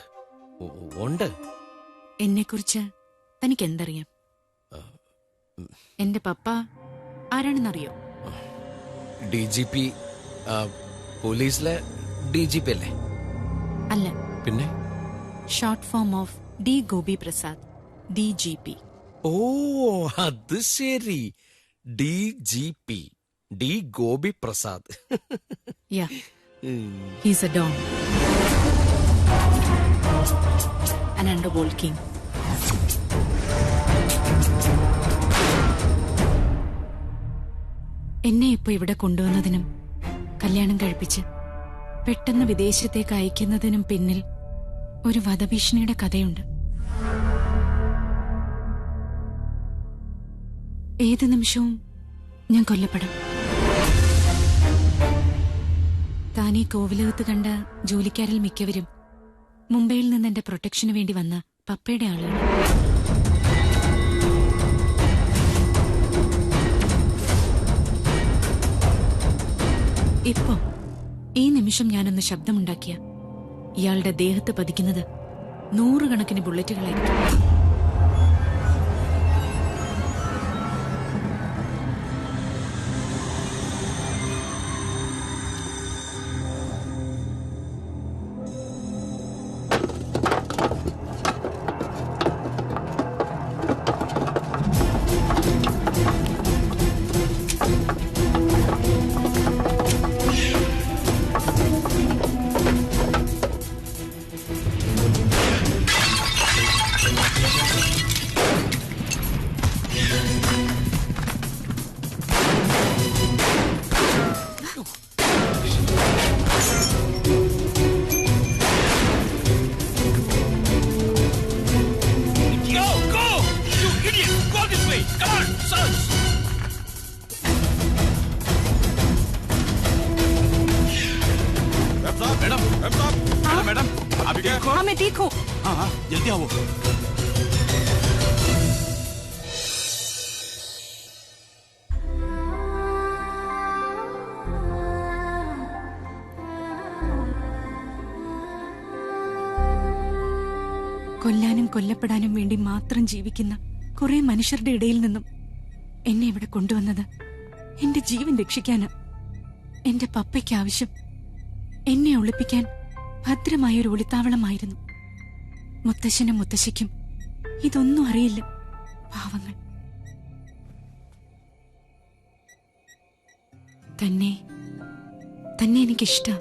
ഉണ്ട്. എന്നെക്കുറിച്ച് തനിക്ക് എന്തറിയാം? എന്റെ പപ്പ ആരാണെന്നറിയോ? DGP, പോലീസിലെ DGP അല്ലേ? അല്ല. പിന്നെ? Short form of D Gopi Prasad, DGP. ഓ അത് ശരി, DGP, D Gopi Prasad. Yeah, he's a don, an underworld king. എന്നെ ഇപ്പൊ ഇവിടെ കൊണ്ടുവന്നതിനും കല്യാണം കഴിപ്പിച്ച് പെട്ടെന്ന് വിദേശത്തേക്ക് അയക്കുന്നതിനും പിന്നിൽ ഒരു വധഭീഷണിയുടെ കഥയുണ്ട്. ഏത് നിമിഷവും ഞാൻ കൊല്ലപ്പെടാം. താനീ കോവിലകത്ത് കണ്ട ജോലിക്കാരിൽ മിക്കവരും മുംബൈയിൽ നിന്ന് എന്റെ പ്രൊട്ടക്ഷന് വേണ്ടി വന്ന പപ്പയുടെ ആളുകൾ. ഇപ്പോ ഈ നിമിഷം ഞാനൊന്ന് ശബ്ദമുണ്ടാക്കിയ ഇയാളുടെ ദേഹത്ത് പതിക്കുന്നത് 100 കണക്കിന് ബുള്ളറ്റുകളായിരിക്കും. मैडम अभी देखो। हाँ मैं ठीक हूँ। हाँ जल्दी आओ। കൊല്ലാനും കൊല്ലപ്പെടാനും വേണ്ടി മാത്രം ജീവിക്കുന്ന കുറെ മനുഷ്യരുടെ ഇടയിൽ നിന്നും എന്നെ ഇവിടെ കൊണ്ടുവന്നത് എന്റെ ജീവൻ രക്ഷിക്കാനാ. എന്റെ പപ്പയ്ക്ക് ആവശ്യം എന്നെ ഒളിപ്പിക്കാൻ ഭദ്രമായൊരു ഒളിത്താവളമായിരുന്നു. മുത്തശ്ശനും മുത്തശ്ശിക്കും ഇതൊന്നും അറിയില്ല, പാവങ്ങൾ. തന്നെ തന്നെ എനിക്കിഷ്ടം.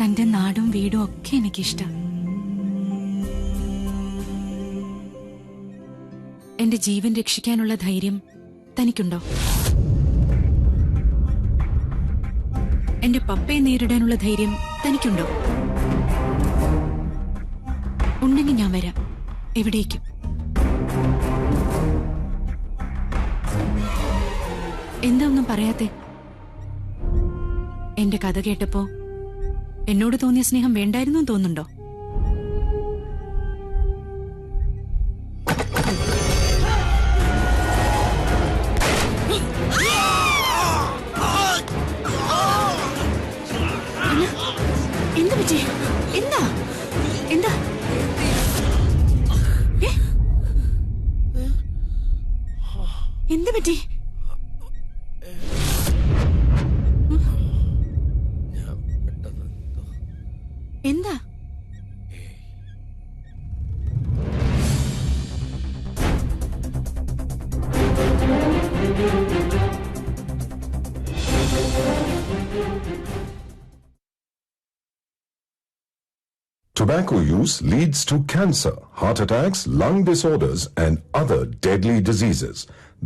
തന്റെ നാടും വീടും ഒക്കെ എനിക്കിഷ്ടം. എന്റെ ജീവൻ രക്ഷിക്കാനുള്ള ധൈര്യം തനിക്കുണ്ടോ? എന്റെ പപ്പയെ നേരിടാനുള്ള ധൈര്യം തനിക്കുണ്ടോ? ഉണ്ടെങ്കിൽ ഞാൻ വരാം എവിടേക്കും. എന്താ ഒന്നും പറയാത്തെ? എന്റെ കഥ കേട്ടപ്പോ എന്നോട് തോന്നിയ സ്നേഹം വേണ്ടായിരുന്നു തോന്നുന്നുണ്ടോ? എന്താ പറ്റി? എന്താ എന്താ എന്ത് പറ്റി? എന്താ Tobacco use leads to cancer, heart attacks, lung disorders, and other deadly diseases.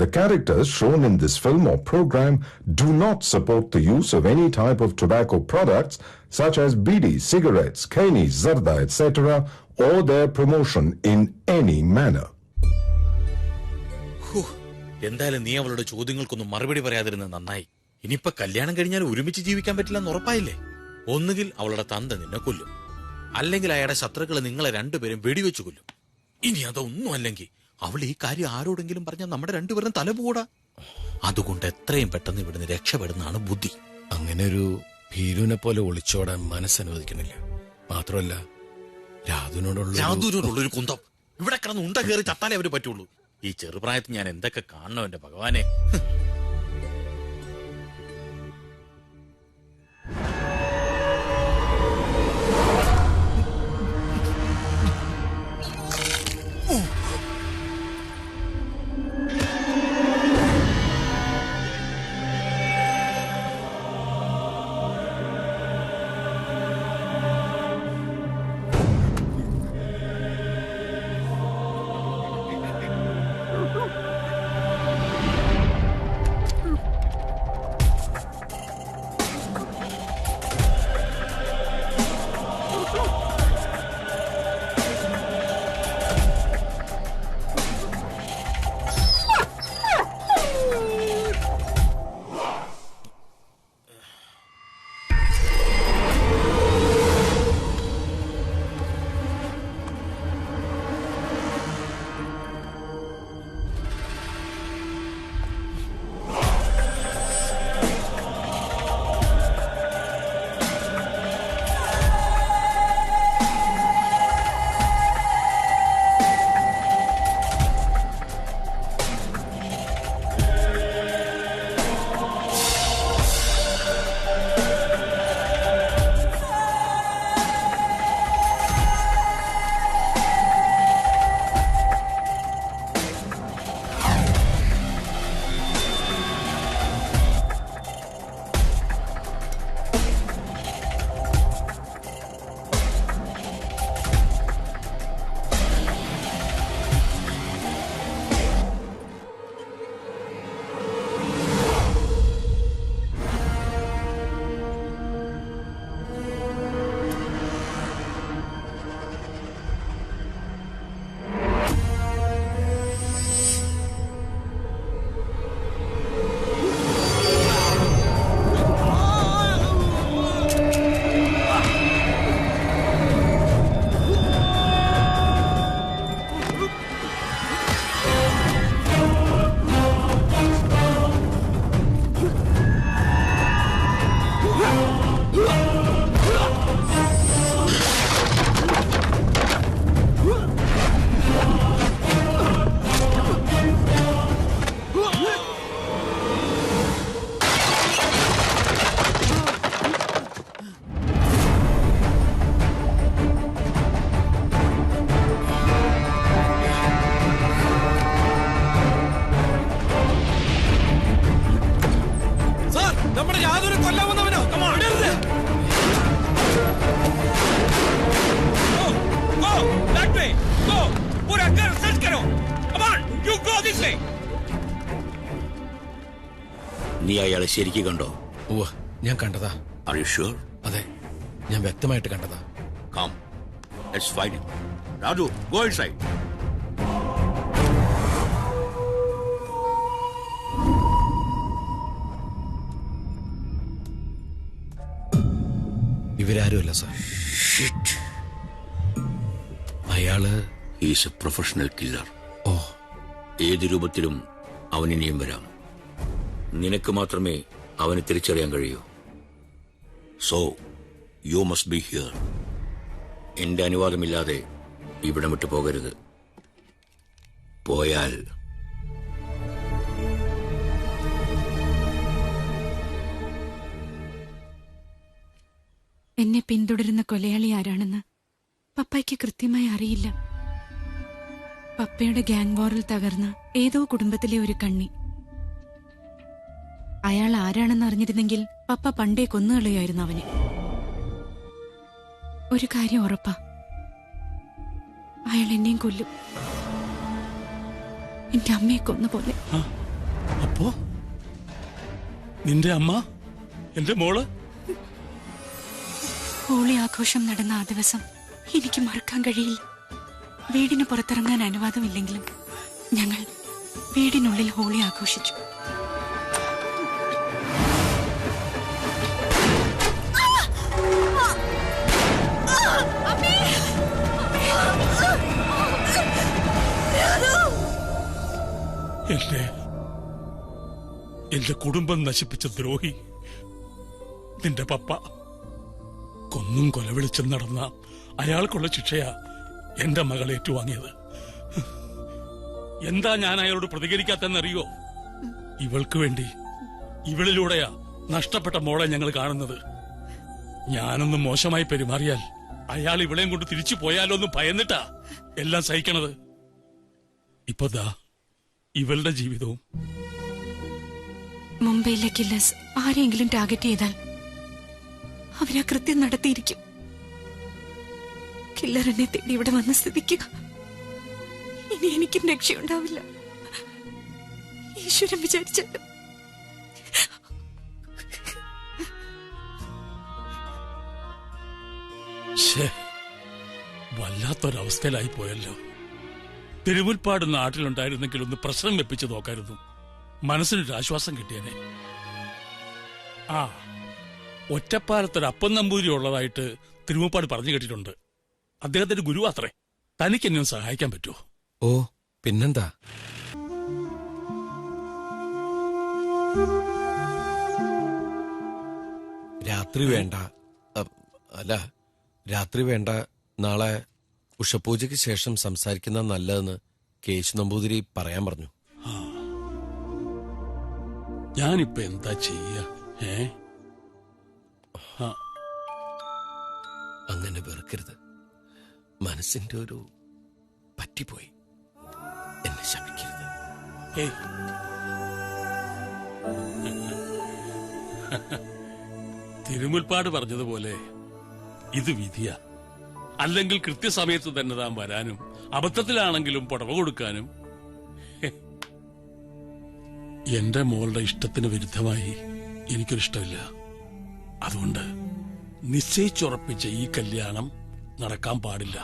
The characters shown in this film or program do not support the use of any type of tobacco products such as bidi, cigarettes, kani, zarda, etc., or their promotion in any manner. എന്തായാലും നീ അവളുടെ ചോദ്യങ്ങൾക്കൊന്നും മറുപടി പറയാതിരുന്നത് നന്നായി. ഇനിയിപ്പൊ കല്യാണം കഴിഞ്ഞാൽ ഒരുമിച്ച് ജീവിക്കാൻ പറ്റില്ലെന്ന് ഉറപ്പായില്ലേ? ഒന്നുകിൽ അവളുടെ തന്ത നിന്നെ കൊല്ലും, അല്ലെങ്കിൽ അയാളുടെ ശത്രുക്കളെ നിങ്ങളെ രണ്ടുപേരും വെടിവെച്ചു കൊല്ലും. ഇനി അതൊന്നും അല്ലെങ്കിൽ അവൾ ഈ കാര്യം ആരോടെങ്കിലും പറഞ്ഞാൽ നമ്മുടെ രണ്ടുപേരും തല പോടാ. അതുകൊണ്ട് എത്രയും പെട്ടെന്ന് ഇവിടുന്ന് രക്ഷപ്പെടുന്നതാണ് ബുദ്ധി. അങ്ങനെ ഒരു ഭീരുവിനെ പോലെ ഒളിച്ചോടാൻ മനസ്സനുവദിക്കണില്ല. മാത്രമല്ല രാധുവിനോടുള്ളൊരു കുന്തം. ഇവിടെ കിടന്ന് ഉണ്ട കയറി ചത്താലേ അവര് പറ്റുള്ളൂ. ഈ ചെറുപ്രായത്തിൽ ഞാൻ എന്തൊക്കെ കാണണോ എന്റെ ഭഗവാനെ. നീ അയാളെ ശരിക്കും കണ്ടോ? ഞാൻ കണ്ടതാ. Are you sure? അതെ, ഞാൻ വ്യക്തമായിട്ട് കണ്ടതാ. Come, let's fight him. Raju, go inside. ഇവരാരുമല്ല സാർ. അയാള് ഈസ് എ പ്രൊഫഷണൽ കില്ലർ. ഓ, ഏത് രൂപത്തിലും അവൻ ഇനിയും വരാം. നിനക്ക് മാത്രമേ അവനെ തിരിച്ചറിയാൻ കഴിയൂ. So you must be here. എന്റെ അനുവാദമില്ലാതെ ഇവിടെ വിട്ടു പോകരുത്. പോയാൽ എന്നെ പിന്തുടരുന്ന കൊലയാളി ആരാണെന്ന് പപ്പയ്ക്ക് കൃത്യമായി അറിയില്ല. പപ്പയുടെ ഗ്യാങ് വാറിൽ തകർന്ന ഏതോ കുടുംബത്തിലെ ഒരു കണ്ണി. അയാൾ ആരാണെന്ന് അറിഞ്ഞിരുന്നെങ്കിൽ പപ്പ പണ്ടേ കൊന്നുകളയായിരുന്നു അവനെ. ഒരു കാര്യം ഉറപ്പാ, അയാൾ എന്നെയും കൊല്ലും. എന്റെ അമ്മയെ കൊന്ന പോലെ. അപ്പോ നിന്റെ അമ്മ എന്റെ മോള്? ഹോളി ആഘോഷം നടന്ന ആ ദിവസം എനിക്ക് മറക്കാൻ കഴിയില്ല. വീടിന് പുറത്തിറങ്ങാൻ അനുവാദമില്ലെങ്കിലും ഞങ്ങൾ വീടിനുള്ളിൽ ഹോളി ആഘോഷിച്ചു. എന്റെ കുടുംബം നശിപ്പിച്ച ദ്രോഹി നിന്റെ പപ്പ. കൊന്നും കൊലവിളിച്ചും നടന്ന അയാൾക്കുള്ള ശിക്ഷയാ എന്റെ മകൾ ഏറ്റുവാങ്ങിയത്. എന്താ ഞാൻ അയാളോട് പ്രതികരിക്കാത്തെന്നറിയോ? ഇവൾക്ക് വേണ്ടി, ഇവളിലൂടെയാ നഷ്ടപ്പെട്ട മോളെ ഞങ്ങൾ കാണുന്നത്. ഞാനൊന്ന് മോശമായി പെരുമാറിയാൽ അയാൾ ഇവളെയും കൊണ്ട് തിരിച്ചു പോയാലോ എന്ന് ഭയന്നിട്ടാ എല്ലാം സഹിക്കണത്. ഇപ്പൊ ദാ ഇവളുടെ ജീവിതവും. മുംബൈയിലെ കില്ലേഴ്സ് ആരെങ്കിലും ടാർഗറ്റ് ചെയ്താൽ അവരാ കൃത്യം നടത്തിയിരിക്കും. കില്ലർ എന്നെ തേടി ഇവിടെ വന്ന സ്ഥിതിക്ക് ഇനി എനിക്കും രക്ഷയുണ്ടാവില്ല. ഈശ്വരൻ വിചാരിച്ചാലും. വല്ലാത്തൊരവസ്ഥയിലായി പോയല്ലോ. തിരുമുൽപ്പാട് നാട്ടിലുണ്ടായിരുന്നെങ്കിൽ ഒന്ന് പ്രശ്നം വെപ്പിച്ച് നോക്കായിരുന്നു. മനസ്സിനൊരു ആശ്വാസം കിട്ടിയനെ. ആ, ഒറ്റപ്പാലത്തൊരു അപ്പൻ നമ്പൂരി ഉള്ളതായിട്ട് തിരുമുൽപ്പാട് പറഞ്ഞു കേട്ടിട്ടുണ്ട്. അദ്ദേഹത്തിന്റെ ഗുരു അത്രേ. തനിക്ക് എന്നെ സഹായിക്കാൻ പറ്റുമോ? ഓ, പിന്നെന്താ. രാത്രി വേണ്ട. അല്ല, രാത്രി വേണ്ട. നാളെ ഉഷപൂജയ്ക്ക് ശേഷം സംസാരിക്കുന്ന നല്ലതെന്ന് കേശു നമ്പൂതിരി പറയാൻ പറഞ്ഞു. ഞാനിപ്പോ എന്താ ചെയ്യ? അങ്ങനെ വെറുക്കരുത്. മനസ്സിന്റെ ഒരു പറ്റിപ്പോയി. എന്നെ ശപിക്കരുത്. തിരുമുൽപ്പാട് പറഞ്ഞതുപോലെ ഇത് വിധിയാ. അല്ലെങ്കിൽ കൃത്യസമയത്ത് തന്നെ താൻ വരാനും അബദ്ധത്തിലാണെങ്കിലും പുടവ കൊടുക്കാനും. എന്റെ മോളുടെ ഇഷ്ടത്തിന് വിരുദ്ധമായി എനിക്കൊരിഷ്ടമില്ല. അതുകൊണ്ട് നിശ്ചയിച്ചുറപ്പിച്ച ഈ കല്യാണം നടക്കാൻ പാടില്ല.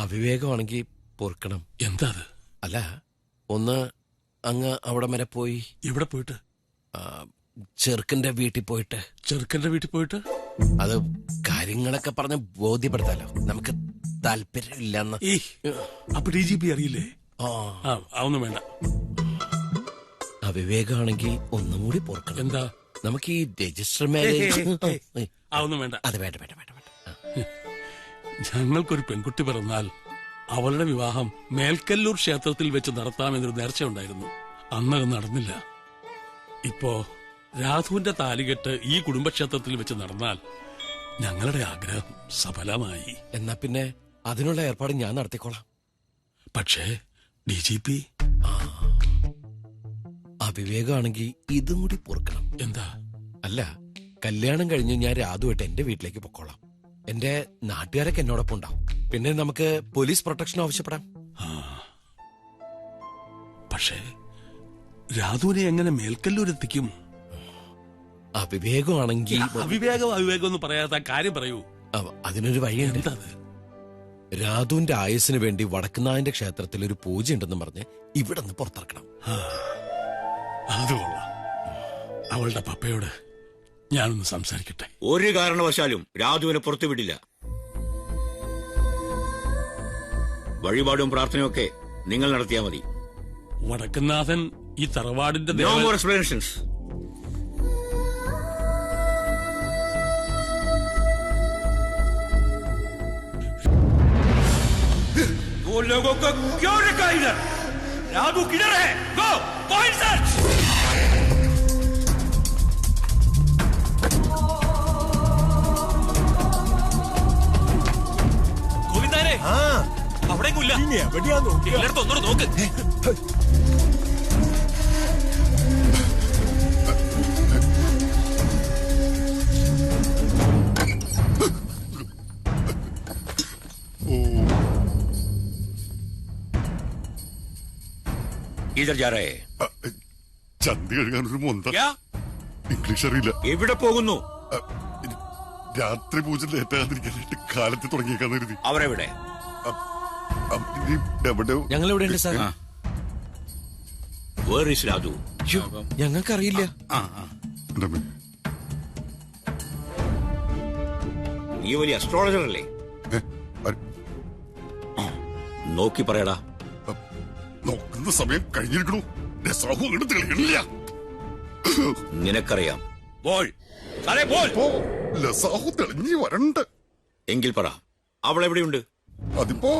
അവിവേകമാണെങ്കിൽ പൊറുക്കണം. എന്താ അത്? അല്ല, ഒന്ന് അങ്ങ് അവിടെ വരെ പോയി. എവിടെ പോയിട്ട്? ചെറുക്കന്റെ വീട്ടിൽ പോയിട്ട്. ചെറുക്കന്റെ വീട്ടിൽ പോയിട്ട് അത് കാര്യങ്ങളൊക്കെ പറഞ്ഞ് ബോധ്യപ്പെടുത്താലോ. നമുക്ക് താല്പര്യമില്ലെന്ന്. അപ്പൊ DGP അറിയില്ലേ? അതൊന്നും വേണ്ട. അവിവേകമാണെങ്കിൽ ഒന്നും കൂടി പൊറുക്കണം. എന്താ? നമുക്ക് ഈ രജിസ്റ്റർ മാരേജ്. അതൊന്നും വേണ്ട. അത് വേണ്ട വേണ്ട വേണ്ട വേണ്ട. ഞങ്ങൾക്കൊരു പെൺകുട്ടി പിറന്നാൽ അവളുടെ വിവാഹം മേൽക്കല്ലൂർ ക്ഷേത്രത്തിൽ വെച്ച് നടത്താമെന്നൊരു നേർച്ചയുണ്ടായിരുന്നു. അന്നത് നടന്നില്ല. ഇപ്പോ രാധുവിന്റെ താലികെട്ട് ഈ കുടുംബക്ഷേത്രത്തിൽ വെച്ച് നടന്നാൽ ഞങ്ങളുടെ ആഗ്രഹം സഫലമായി. എന്നാ പിന്നെ അതിനുള്ള ഏർപ്പാട് ഞാൻ നടത്തിക്കോളാം. പക്ഷേ DGP അവിവേകമാണെങ്കിൽ ഇതും കൂടി പൊറുക്കണം. എന്താ? അല്ല, കല്യാണം കഴിഞ്ഞ് ഞാൻ രാധുവായിട്ട് എന്റെ വീട്ടിലേക്ക് പൊക്കോളാം. എന്റെ നാട്ടുകാരൊക്കെ എന്നോടൊപ്പം ഉണ്ടാവും. പിന്നെ നമുക്ക് പോലീസ് പ്രൊട്ടക്ഷൻ ആവശ്യപ്പെടാം. പക്ഷേ രാധുവിനെ എങ്ങനെ മേൽക്കല്ലൂർ എത്തിക്കും? അവിവേകമാണെങ്കിൽ. അവിവേകം എന്ന് പറയാത്ത കാര്യം പറയൂ. അതിനൊരു വഴിയുണ്ട്. എന്താ? രാധുവിന്റെ ആയുസിന് വേണ്ടി വടക്കുന്നാഥന്റെ ക്ഷേത്രത്തിൽ ഒരു പൂജ ഉണ്ടെന്ന് പറഞ്ഞ് ഇവിടെ നിന്ന് പുറത്തിറക്കണം. അതുകൊള്ളാം. അവളുടെ പപ്പയോട് ഞാനൊന്ന് സംസാരിക്കട്ടെ. ഒരു കാരണവശാലും രാധുവിനെ പുറത്തു വിടില്ല. വഴിപാടും പ്രാർത്ഥനയൊക്കെ നിങ്ങൾ നടത്തിയാൽ മതി. വടക്കുന്നാഥൻ ഈ തറവാടിന്റെ No more explanations. वो लोगों को क्यों रखा इधर? राधु किधर है? Go! Point search! ഗോവിന്ദാരെ, അവിടെ എല്ലായിടത്തും ഒന്നോട് നോക്ക്. इधर जा रहे ചന്തി കഴുകാൻ ഒരു മൊന്ത ഇംഗ്ലീഷ് അറിയില്ല. എവിടെ പോകുന്നു? രാത്രി പൂജ ലേറ്റാകാതിരിക്കാനായിട്ട് കാലത്ത് തുടങ്ങിയേക്കാന്ന് കരുതി. അവരെവിടെ? ഞങ്ങൾ എവിടെയുണ്ട് സാർ? Where is Radhu? ഞങ്ങൾക്കറിയില്ല. നീ വലിയ അസ്ട്രോളജർ അല്ലേ? നോക്കി പറയടാ. നോക്കുന്ന സമയം കഴിഞ്ഞിരിക്കണു. രസാഹു അങ്ങോട്ട് തെളിയണില്ല. നിനക്കറിയാം. Ball ball. ലസാഹു തെളിഞ്ഞു വരണ്ട്. എങ്കിൽ പറ, അവൾ എവിടെയുണ്ട്? അതിപ്പോ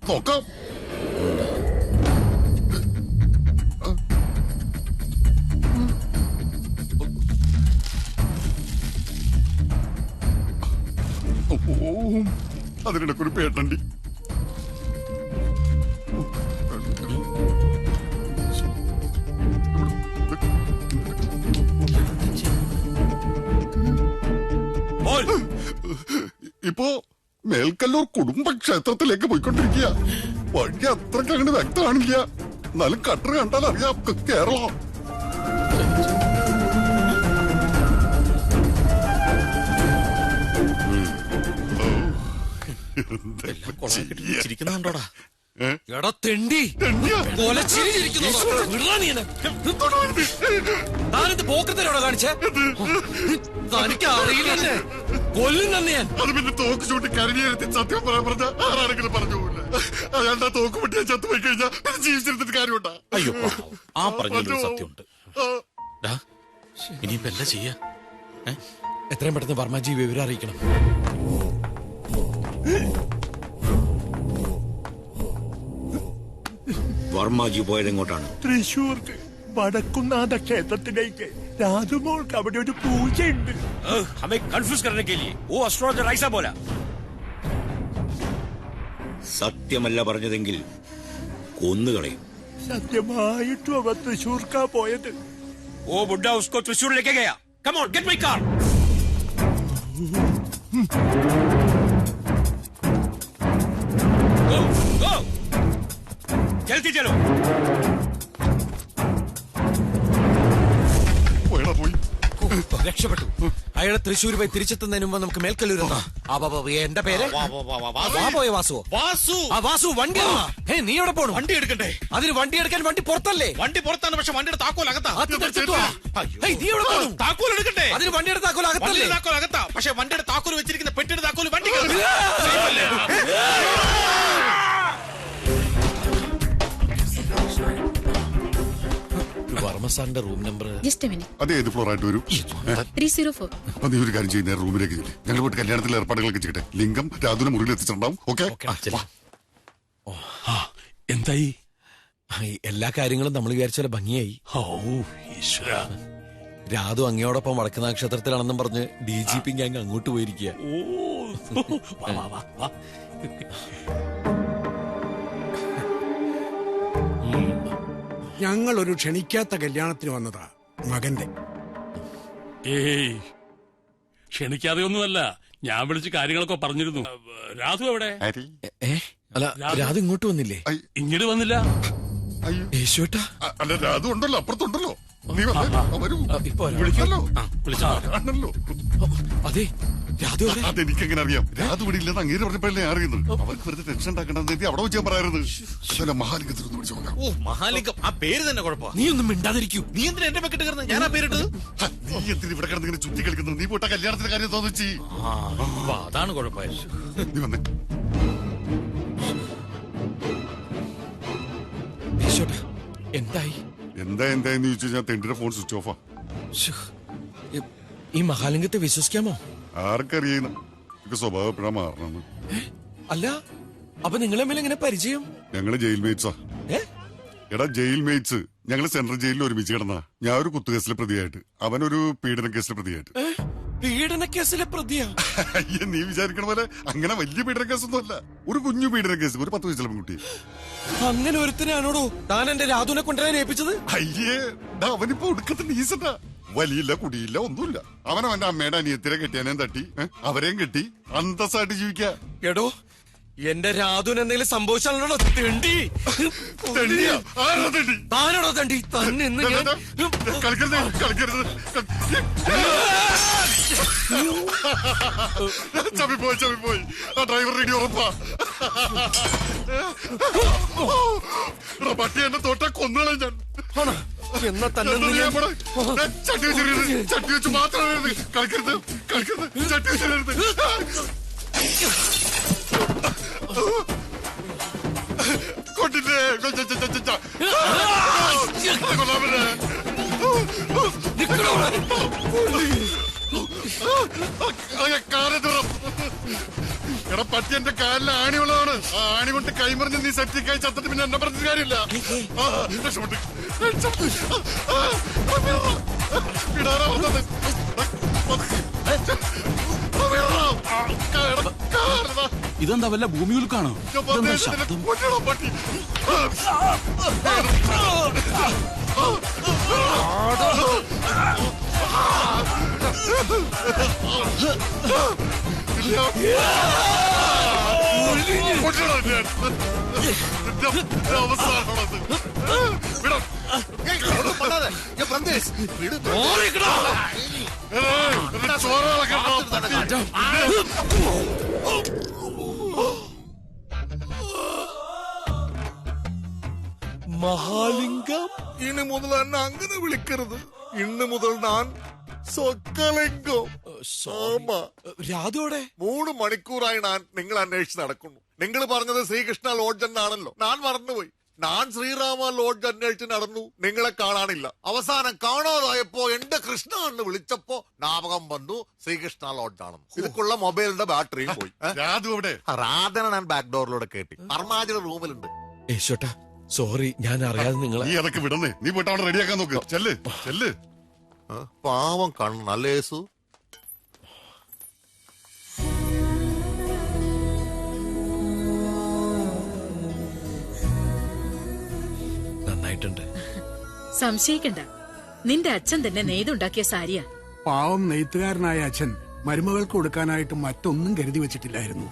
നോക്കാം. അതിനിടക്കൊരു പേട്ടണ്ടി. ഇപ്പോ മേൽക്കല്ലൂർ കുടുംബക്ഷേത്രത്തിലേക്ക് പോയിക്കൊണ്ടിരിക്കുക. വഴി അത്രയ്ക്ക് അങ്ങനെ വ്യക്തമാണില്ല. എന്നാലും കട്ടർ കണ്ടാൽ അറിയാം കേരളം. ചിരിക്കുന്നുണ്ടോടാ? എടാ തെണ്ടി, താനെന്ത് പോക്കത്തിലോടാ കാണിച്ചേ? തനിക്ക് അറിയില്ലേ? കൊല്ലും തന്നെ ഞാൻ. അത് പിന്നെ തോക്ക് ചൂണ്ടി കരടിയെടുത്ത് സത്യം പറയാൻ പറഞ്ഞ ആരാണെങ്കിലും പറഞ്ഞു പോകില്ല. അയാളുടെ തോക്ക് പൊട്ടിയാ ചത്തു പോയി കഴിഞ്ഞാൽ പിന്നെ ജീവിച്ചിരുന്നിട്ട് കാര്യമുണ്ടാ? അയ്യോ, ആ പറഞ്ഞൊരു സത്യമുണ്ട്. ഇനിയിപ്പോ എന്താ ചെയ്യാ? എത്രയും പെട്ടെന്ന് വർമ്മജി വിവരം അറിയിക്കണം. വർമ്മജി പോയതെങ്ങോട്ടാണ്? തൃശ്ശൂർക്ക് വടക്കുന്നാഥ ക്ഷേത്രത്തിലേക്ക്. രാധുമോൾക്ക് അവിടെ ഒരു പൂജയുണ്ട്. സത്യമല്ല പറഞ്ഞതെങ്കിൽ കൊന്നുകളയും. സത്യമായിട്ടും അവ തൃശ്ശൂർക്കാ പോയത്. वो बुड्ढा उसको त्रिशूल लेके गया. Come on, get my car. Go, go. जल्दी चलो. രക്ഷപ്പെട്ടു. അയാളെ തൃശ്ശൂർ പോയി തിരിച്ചെത്തുന്നതിന് മുമ്പ് നമുക്ക് മേൽക്കല്ലൂർ എത്താം. എന്റെ പേര് വാസുവോ? വാസു വണ്ടി. നീ എവിടെ പോണു? വണ്ടി എടുക്കണ്ടേ? അതിന് വണ്ടി എടുക്കാൻ വണ്ടി പുറത്തല്ലേ? വണ്ടി പുറത്താണ്, പക്ഷെ വണ്ടിയുടെ താക്കോൽ അകത്താ. നീ എവിടെ പോണു? താക്കോൽ എടുക്കണ്ടേ? അതിന് വണ്ടിയുടെ താക്കോൽ അകത്തല്ലേ? താക്കോൽ അകത്താ, പക്ഷെ വണ്ടിയുടെ താക്കോൽ വെച്ചിരിക്കുന്ന പെട്ടിയുടെ താക്കോൽ വണ്ടി. വർമ്മ സാറിന്റെ റൂം നമ്പർ അത് ഏത് ഫ്ലോർ ആയിട്ട് വരും? 304. അപ്പൊ നീ ഒരു കാര്യം ചെയ്യുന്ന റൂമിലേക്ക് ഞങ്ങൾ പോയിട്ട് കല്യാണത്തിലെ ഏർപ്പാടുകളൊക്കെ ചെയ്യട്ടെ. ലിംഗം രാധുവിനെ മുറിയിൽ എത്തിച്ചിട്ടുണ്ടാവും. ഓക്കെ? എന്തായി? എല്ലാ കാര്യങ്ങളും നമ്മൾ വിചാരിച്ച പോലെ ഭംഗിയായി. രാധു അങ്ങയോടൊപ്പം വടക്ക് നക്ഷത്രത്തിലാണെന്നും പറഞ്ഞ് DGP ഗ്യാങ് അങ്ങോട്ട് പോയിരിക്കുക. ഞങ്ങൾ ഒരു ക്ഷണിക്കാത്ത കല്യാണത്തിന് വന്നതാ മകന്റെ. ഏയ്, ക്ഷണിക്കാതെ ഒന്നുമല്ല. ഞാൻ വിളിച്ച് കാര്യങ്ങളൊക്കെ പറഞ്ഞിരുന്നു. രാധു എവിടെ? അല്ല, രാധു ഇങ്ങോട്ട് വന്നില്ലേ? ഇങ്ങോട്ട് വന്നില്ല. യേശുട്ടാ, അല്ല രാധു ഉണ്ടല്ലോ, അപ്പുറത്തുണ്ടല്ലോ. നീ അതെ, രാധു അതെനിക്കെങ്ങനെ അറിയാം? രാധു ഇവിടെ ഇല്ലെന്ന് അങ്ങേര് പറഞ്ഞപ്പോഴല്ലേ അറിയുന്നത്. അവർക്ക് വെറുതെ ടെൻഷൻ ഉണ്ടാക്കണ്ടെന്ന് അവിടെ വെച്ചാൽ പറയരുത്. മഹാലിംഗത്തിനൊന്ന് വിളിച്ചു നോക്കാം. ഓ, മഹാലിംഗം, ആ പേര് തന്നെ കുഴപ്പമാ. നീ ഒന്നും മിണ്ടാതിരിക്കൂ. നീ എന്തിനാ എന്റെ പക്കറ്റ് കിടന്ന്? ഞാൻ ആ പേരിട്ടത്. നീ എന്തിനാ ഇവിടെ കിടന്നിങ്ങനെ ചുറ്റി കളിക്കുന്നത്? നീ പോട്ട കല്യാണത്തിന്റെ കാര്യം തോന്നിച്ച്. അതാണ് കുഴപ്പമായത്. നീ വന്നേ. എന്തായി? എന്തായെന്ന് ചോദിച്ചു കഴിഞ്ഞാൽ തെണ്ടിയുടെ ഫോൺ സ്വിച്ച് ഓഫാ. ഈ മഹാലിംഗത്തെ വിശ്വസിക്കാമോ? ആർക്കറിയുന്ന സ്വഭാവം എപ്പോഴാ മാറണമെന്ന്. അല്ല, അപ്പൊ നിങ്ങളെ മേലെ എങ്ങനെ പരിചയം? ഞങ്ങള് ജയിൽ മേറ്റ്സാ. എടാ, ജയിൽ മേറ്റ്സ്. ഞങ്ങള് സെൻട്രൽ ജയിലിൽ ഒരുമിച്ച് കിടന്നാ. ഞാൻ ഒരു കുത്തുകേസിലെ പ്രതിയായിട്ട്, അവനൊരു പീഡന കേസിലെ പ്രതിയായിട്ട്. പീഡന കേസിലെ പ്രതിയാ? അയ്യ, നീ വിചാരിക്കണ പോലെ അങ്ങനെ വലിയ പീഡന കേസൊന്നും അല്ല. ഒരു കുഞ്ഞു പീഡന കേസ്, ഒരു 10 വയസ്സുള്ള പെൺകുട്ടി. അങ്ങനെ ഒരുത്തനാണോടോ താൻ എന്റെ രാധുവിനെ കൊണ്ടുവരാൻ ഏൽപ്പിച്ചത്? അയ്യേ, അവനിപ്പോ ഒടുക്കത്തെ നീസട്ടാ. വലിയില്ല, കുടിയില്ല, ഒന്നുമില്ല. അവനവന്റെ അമ്മയുടെ അനിയത്തിനെ കെട്ടിയാനേം തട്ടി അവരെയും കെട്ടി അന്തസ്സായിട്ട് ജീവിക്കാ. എടോ, എന്റെ രാധുവിന് എന്തെങ്കിലും സംഭവിച്ചാണോ തെണ്ടി? താനാണോ തെണ്ടി? തന്നെ ചവിപ്പോയി ആ ഡ്രൈവർ റെഡി ഉറപ്പാ. പട്ടി എന്നെ തൊട്ട കൊന്നുകളെ ഞാൻ. എന്നാ തന്നെ ചട്ടി വെച്ച് മാത്രം കളിക്കരുത് ചട്ടി വെച്ചിരുന്നത്. കൊണ്ടില്ലേ എടാ പറ്റി എന്റെ കാലിൽ ആണിയുള്ളതാണ്. ആ ആണി കൊണ്ട് കൈമറിഞ്ഞ് നീ സെപ്റ്റിക്കായി ചത്തിട്ട് പിന്നെ എന്നെ പറഞ്ഞ കാര്യമില്ല. വിടാറാ വന്നത്. ഇതെന്താ വല്ല ഭൂമിയുൽക്കാണോ? പട്ടി അവസാനമാണത്. മഹാലിംഗം, ഇനി മുതൽ എന്നെ അങ്ങനെ വിളിക്കരുത്. ഇന്ന് മുതൽ ഞാൻ സ്വക്കലിംഗം. രാധോടെ 3 മണിക്കൂറായി ഞാൻ നിങ്ങൾ അന്വേഷിച്ച് നടക്കുന്നു. നിങ്ങൾ പറഞ്ഞത് ശ്രീകൃഷ്ണ ലോഡ്ജ് എന്നാണല്ലോ. ഞാൻ മറന്നുപോയി. ഞാൻ ശ്രീരാമ ലോഡ്ജ് അന്വേഷിച്ച് നടന്നു, നിങ്ങളെ കാണാനില്ല. അവസാനം കാണാതായപ്പോ എന്റെ കൃഷ്ണ എന്ന് വിളിച്ചപ്പോ ജ്ഞാപകം വന്നു ശ്രീകൃഷ്ണ ലോഡ്ജ് ആണെന്ന്. ഇതിക്കുള്ള മൊബൈലിന്റെ ബാറ്ററിയും പോയി. രാധന ഞാൻ ബാക്ക് ഡോറിലൂടെ കേട്ടി. അർമാജിയുടെ റൂമിലുണ്ട്. യേശോട്ടാ സോറി, ഞാൻ അറിയാതെ നിങ്ങളെ. നീ അതൊക്കെ വിടന്നേ. നീ പോയിട്ട് അവിടെ റെഡിയാക്കാൻ നോക്ക്. ചെല്ല്. പാവം കണ്ണു അല്ലേസു. നന്നായിട്ടുണ്ട്. സംശയിക്കണ്ട, നിന്റെ അച്ഛൻ തന്നെ നെയ്തുണ്ടാക്കിയ സാരിയാ. പാവം നെയ്ത്തുകാരനായ അച്ഛൻ മരുമകൾക്ക് കൊടുക്കാനായിട്ട് മറ്റൊന്നും കരുതി വെച്ചിട്ടില്ലായിരുന്നു.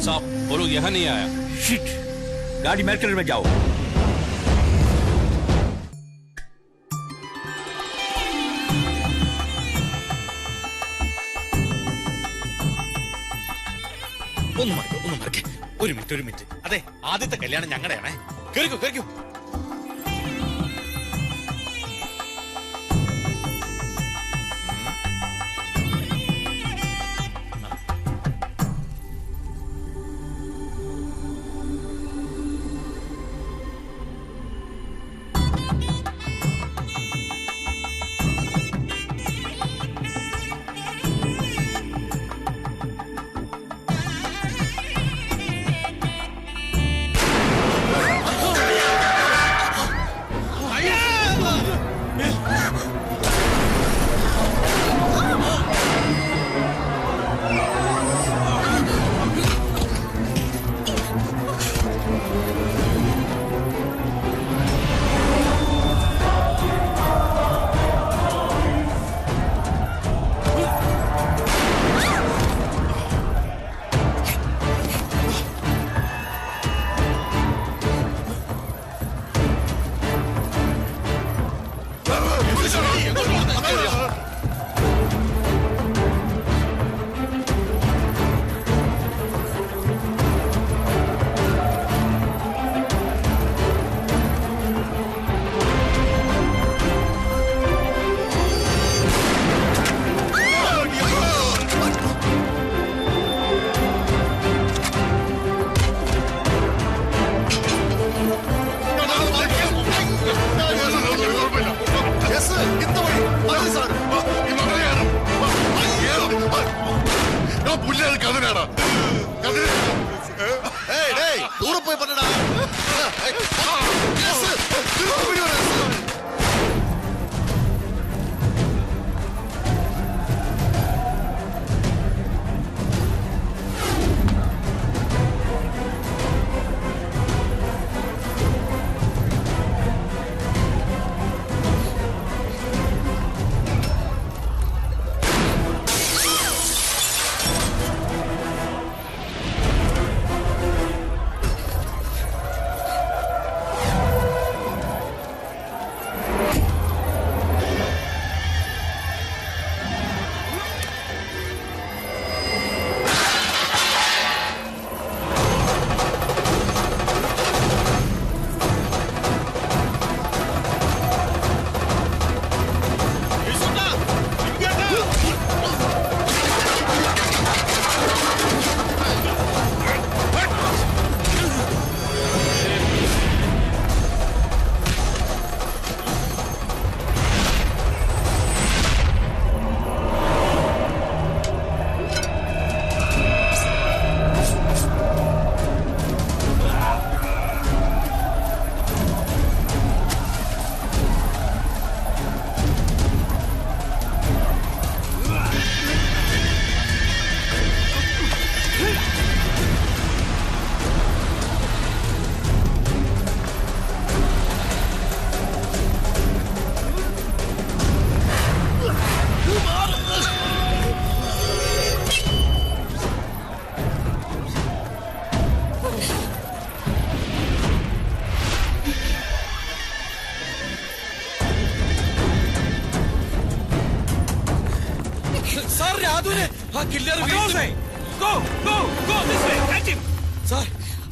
साहब वो लोग यहाँ नहीं आया। शिट, गाड़ी मेडिकल में जाओ। ഒന്ന് മറക്കേ. ഒരു മിനിറ്റ്. അതെ, ആദ്യത്തെ കല്യാണം ഞങ്ങളുടെയാണേ. കേറിക്കോ.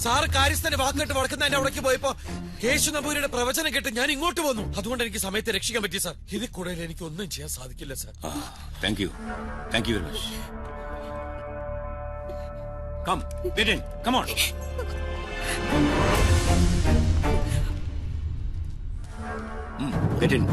സാറ് കാര്യസ്ഥനെ വാക്കിട്ട് വടക്കുന്നതിന്റെ അവിടേക്ക് പോയപ്പോ കേശു നമ്പൂരിയുടെ പ്രവചനം കേട്ട് ഞാൻ ഇങ്ങോട്ട് വന്നു. അതുകൊണ്ട് എനിക്ക് സമയത്ത് രക്ഷിക്കാൻ പറ്റി സാർ. ഇതിൽ കൂടുതൽ എനിക്ക് ഒന്നും ചെയ്യാൻ സാധിക്കില്ല sir. Thank you very much. Come get in, come on. Get in.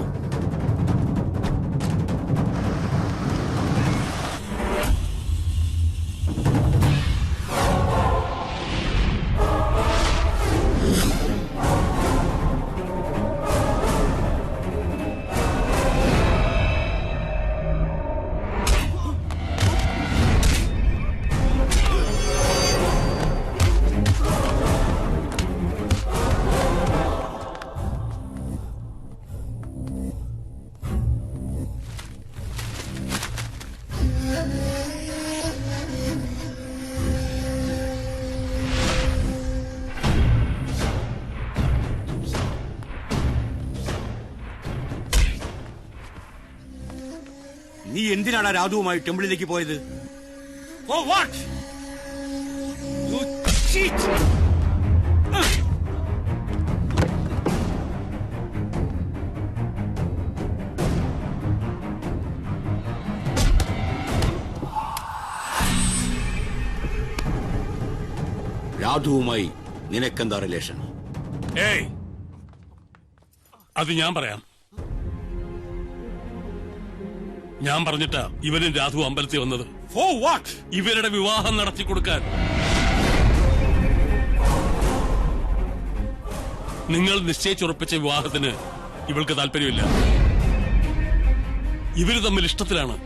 നീ എന്തിനാണ് രാധുവുമായി ടെമ്പിളിലേക്ക് പോയത്? For what? You cheat! രാധുവുമായി നിനക്കെന്താ റിലേഷൻ? ഏയ്, അത് ഞാൻ പറയാം. ഞാൻ പറഞ്ഞിട്ടാ ഇവനും രാധു അമ്പലത്തിൽ വന്നത്. For what? ഇവരുടെ വിവാഹം നടത്തി കൊടുക്കാൻ. നിങ്ങൾ നിശ്ചയിച്ചുറപ്പിച്ച വിവാഹത്തിന് ഇവൾക്ക് താല്പര്യമില്ല. ഇവര് തമ്മിൽ ഇഷ്ടത്തിലാണ്.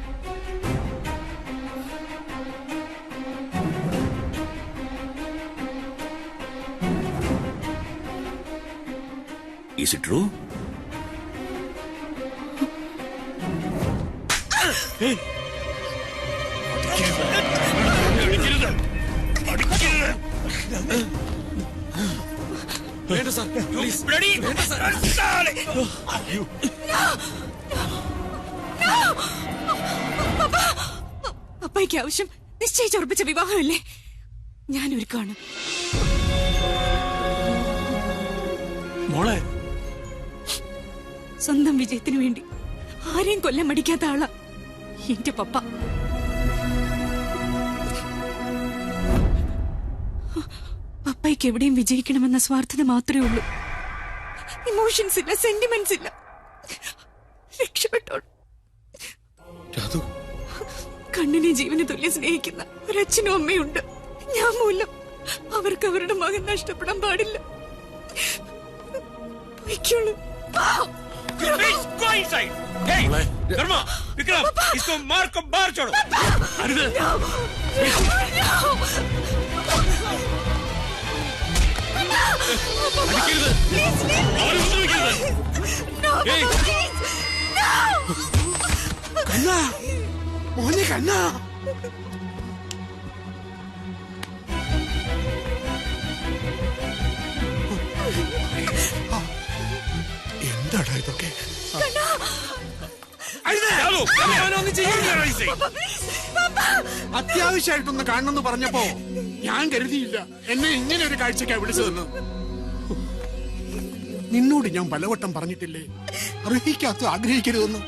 Is it true? വേണ്ട സാർ, പ്ലീസ്. വേണ്ട സാർ. പപ്പയ്ക്ക് ആവശ്യം നിശ്ചയിച്ചുറപ്പിച്ച വിവാഹമല്ലേ? ഞാൻ ഒരുക്കാണ്. മോളെ, സ്വന്തം വിജയത്തിനു വേണ്ടി ആരെയും കൊല്ലാൻ മടിക്കാത്ത ആളാ എന്റെ പപ്പ. പപ്പയ്ക്ക് എവിടെയും വിജയിക്കണമെന്ന സ്വാർത്ഥത മാത്രമേ ഉള്ളൂ. ഇമോഷൻസ് ഇല്ല, സെന്റിമെന്റ്സ് ഇല്ല. രക്ഷപ്പെട്ടോളൂ. കണ്ണിനെ ജീവന് തുല്യം സ്നേഹിക്കുന്ന ഒരച്ഛനും അമ്മയുണ്ട്. ഞാൻ മൂലം അവർക്ക് അവരുടെ മകൻ നഷ്ടപ്പെടാൻ പാടില്ല. പൊയ്ക്കോളൂ. Go inside. Hey, Dharma, Vikram, इसको मार को बाहर छोड़ो. अरे കണ്ണാ, മോനെ കണ്ണാ. എന്താടാ ഇതൊക്കെ? അത്യാവശ്യമായിട്ടൊന്ന് കാണണമെന്ന് പറഞ്ഞപ്പോ ഞാൻ കരുതിയില്ല എന്നെ ഇങ്ങനെ ഒരു കാഴ്ചക്കാ വിളിച്ചതെന്ന്. നിന്നോട് ഞാൻ പലവട്ടം പറഞ്ഞിട്ടില്ലേ അർഹിക്കാത്ത ആഗ്രഹിക്കരുതെന്ന്.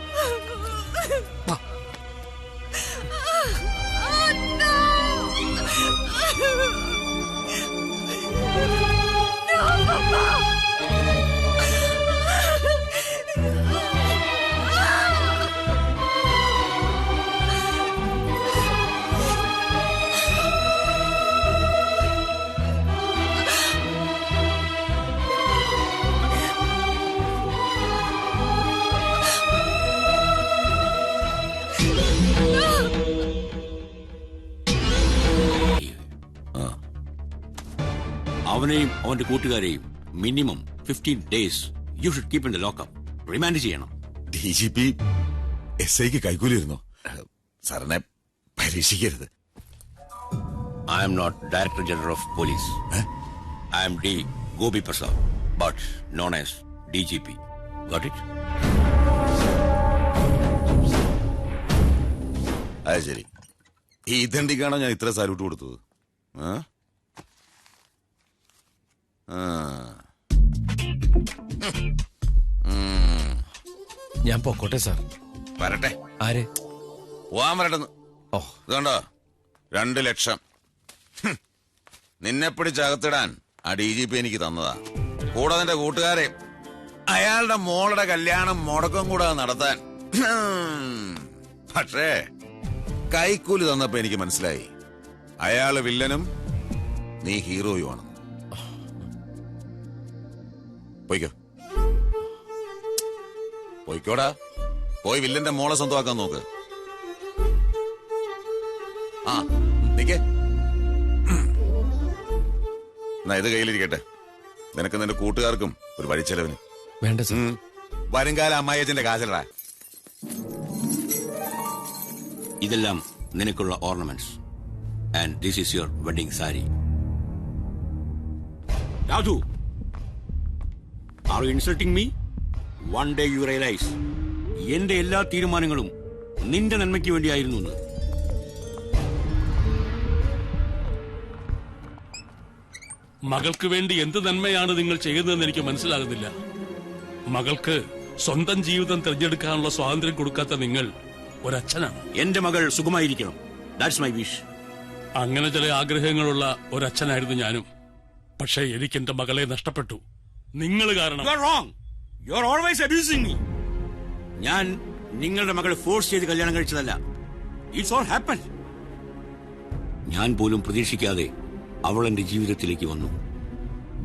അവനെയും അവന്റെ കൂട്ടുകാരെയും minimum 15 days you should keep in the lockup. Remand ചെയ്യണം. DGP SIക്ക് കൈക്കൂലിയിരുന്നോ? സാറിനെ പരീക്ഷിക്കരുത്. I am not Director General of Police. I am D. Gobi Prasad, but known as DGP. Got it? അത് ശരി. ഈ ദണ്ഡിക്കാണോ ഞാൻ ഇത്ര സാലൂട്ട് കൊടുത്തത്? ഞാൻ പൊക്കോട്ടെ സാർ. വരട്ടെ. ആര്? പോവാൻ വരട്ടെന്ന്. ഓ ഇതുണ്ടോ 2 ലക്ഷം നിന്നെ പിടിച്ചകത്തിടാൻ ആ DGP എനിക്ക് തന്നതാ. കൂടെ നിന്റെ കൂട്ടുകാരെ അയാളുടെ മോളുടെ കല്യാണം മുടക്കം കൂടെ നടത്താൻ. പക്ഷേ കൈക്കൂലി തന്നപ്പോ എനിക്ക് മനസ്സിലായി അയാള് വില്ലനും നീ ഹീറോയുമാണ്. പോയിക്കോ പോയിക്കോടാ, പോയി വില്ലന്റെ മോളെ സ്വന്തമാക്കാൻ നോക്ക്. ആ നിക്കേ, എന്നാ ഇത് കയ്യിലിരിക്കട്ടെ. നിനക്ക് നിന്റെ കൂട്ടുകാർക്കും ഒരു വഴിച്ചെലവിന്. വേണ്ട സാർ. വരുംകാല അമ്മായിയച്ഛന്റെ കാശലടാ. ഇതെല്ലാം നിനക്കുള്ള ornaments and this is your wedding sari. Raju, are you insulting me? One day you realise എന്റെ എല്ലാ തീരുമാനങ്ങളും നിന്റെ നന്മയ്ക്ക് വേണ്ടിയായിരുന്നു എന്ന്. മകൾക്ക് വേണ്ടി എന്ത് നന്മയാണ് നിങ്ങൾ ചെയ്യുന്നതെന്ന് എനിക്ക് മനസ്സിലാകുന്നില്ല. മകൾക്ക് സ്വന്തം ജീവിതം തിരഞ്ഞെടുക്കാനുള്ള സ്വാതന്ത്ര്യം കൊടുക്കാത്ത നിങ്ങൾ ഒരച്ഛനാണ്. എന്റെ മകൾ സുഖമായിരിക്കണം. That's my wish. അങ്ങനെ ചില ആഗ്രഹങ്ങളുള്ള ഒരച്ഛനായിരുന്നു ഞാനും. പക്ഷേ എനിക്ക് എന്റെ മകളെ നഷ്ടപ്പെട്ടു. നിങ്ങൾ കാരണം. You are wrong. You are always abusing me. ഞാൻ നിങ്ങളുടെ മകളെ ഫോഴ്സ് ചെയ്ത് കല്യാണം കഴിച്ചതല്ല. It's all happened. ഞാൻ പോലും പ്രതീക്ഷിക്കാതെ അവൾ എന്റെ ജീവിതത്തിലേക്ക് വന്നു.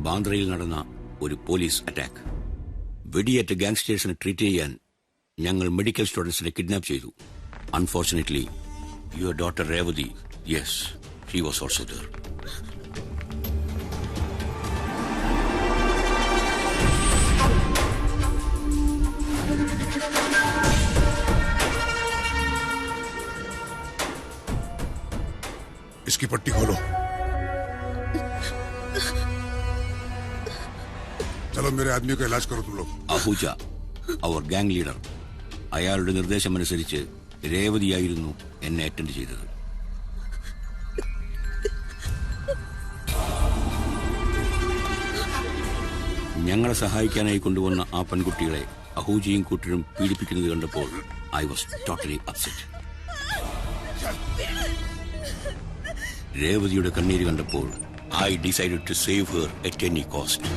ബാന്ദ്രയിൽ നടന്ന ഒരു പോലീസ് അറ്റാക്ക്. വെടിയേറ്റ ഗാങ്സ്റ്റേഴ്സിനെ ട്രീറ്റ് ചെയ്യാൻ ഞങ്ങൾ മെഡിക്കൽ സ്റ്റുഡൻസിനെ കിഡ്നാപ്പ് ചെയ്തു. Unfortunately your daughter Revathi, yes, she was also there. इसकी पट्टी खोलो. चलो मेरे आदमी का इलाज करो तुम लोग. അഹൂജ, അവർ ഗാങ് ലീഡർ, അയാളുടെ നിർദ്ദേശമനുസരിച്ച് രേവതിയായിരുന്നു എന്നെ അറ്റൻഡ് ചെയ്തത്. ഞങ്ങളെ സഹായിക്കാനായി കൊണ്ടുവന്ന ആ പെൺകുട്ടികളെ അഹൂജയും കൂട്ടരും പീഡിപ്പിക്കുന്നത് കണ്ടപ്പോൾ ഐ വാസ് ടോട്ടലി അപ്സെറ്റ്. രേവതിയുടെ കണ്ണീര് കണ്ടപ്പോൾ I decided to save her at any cost.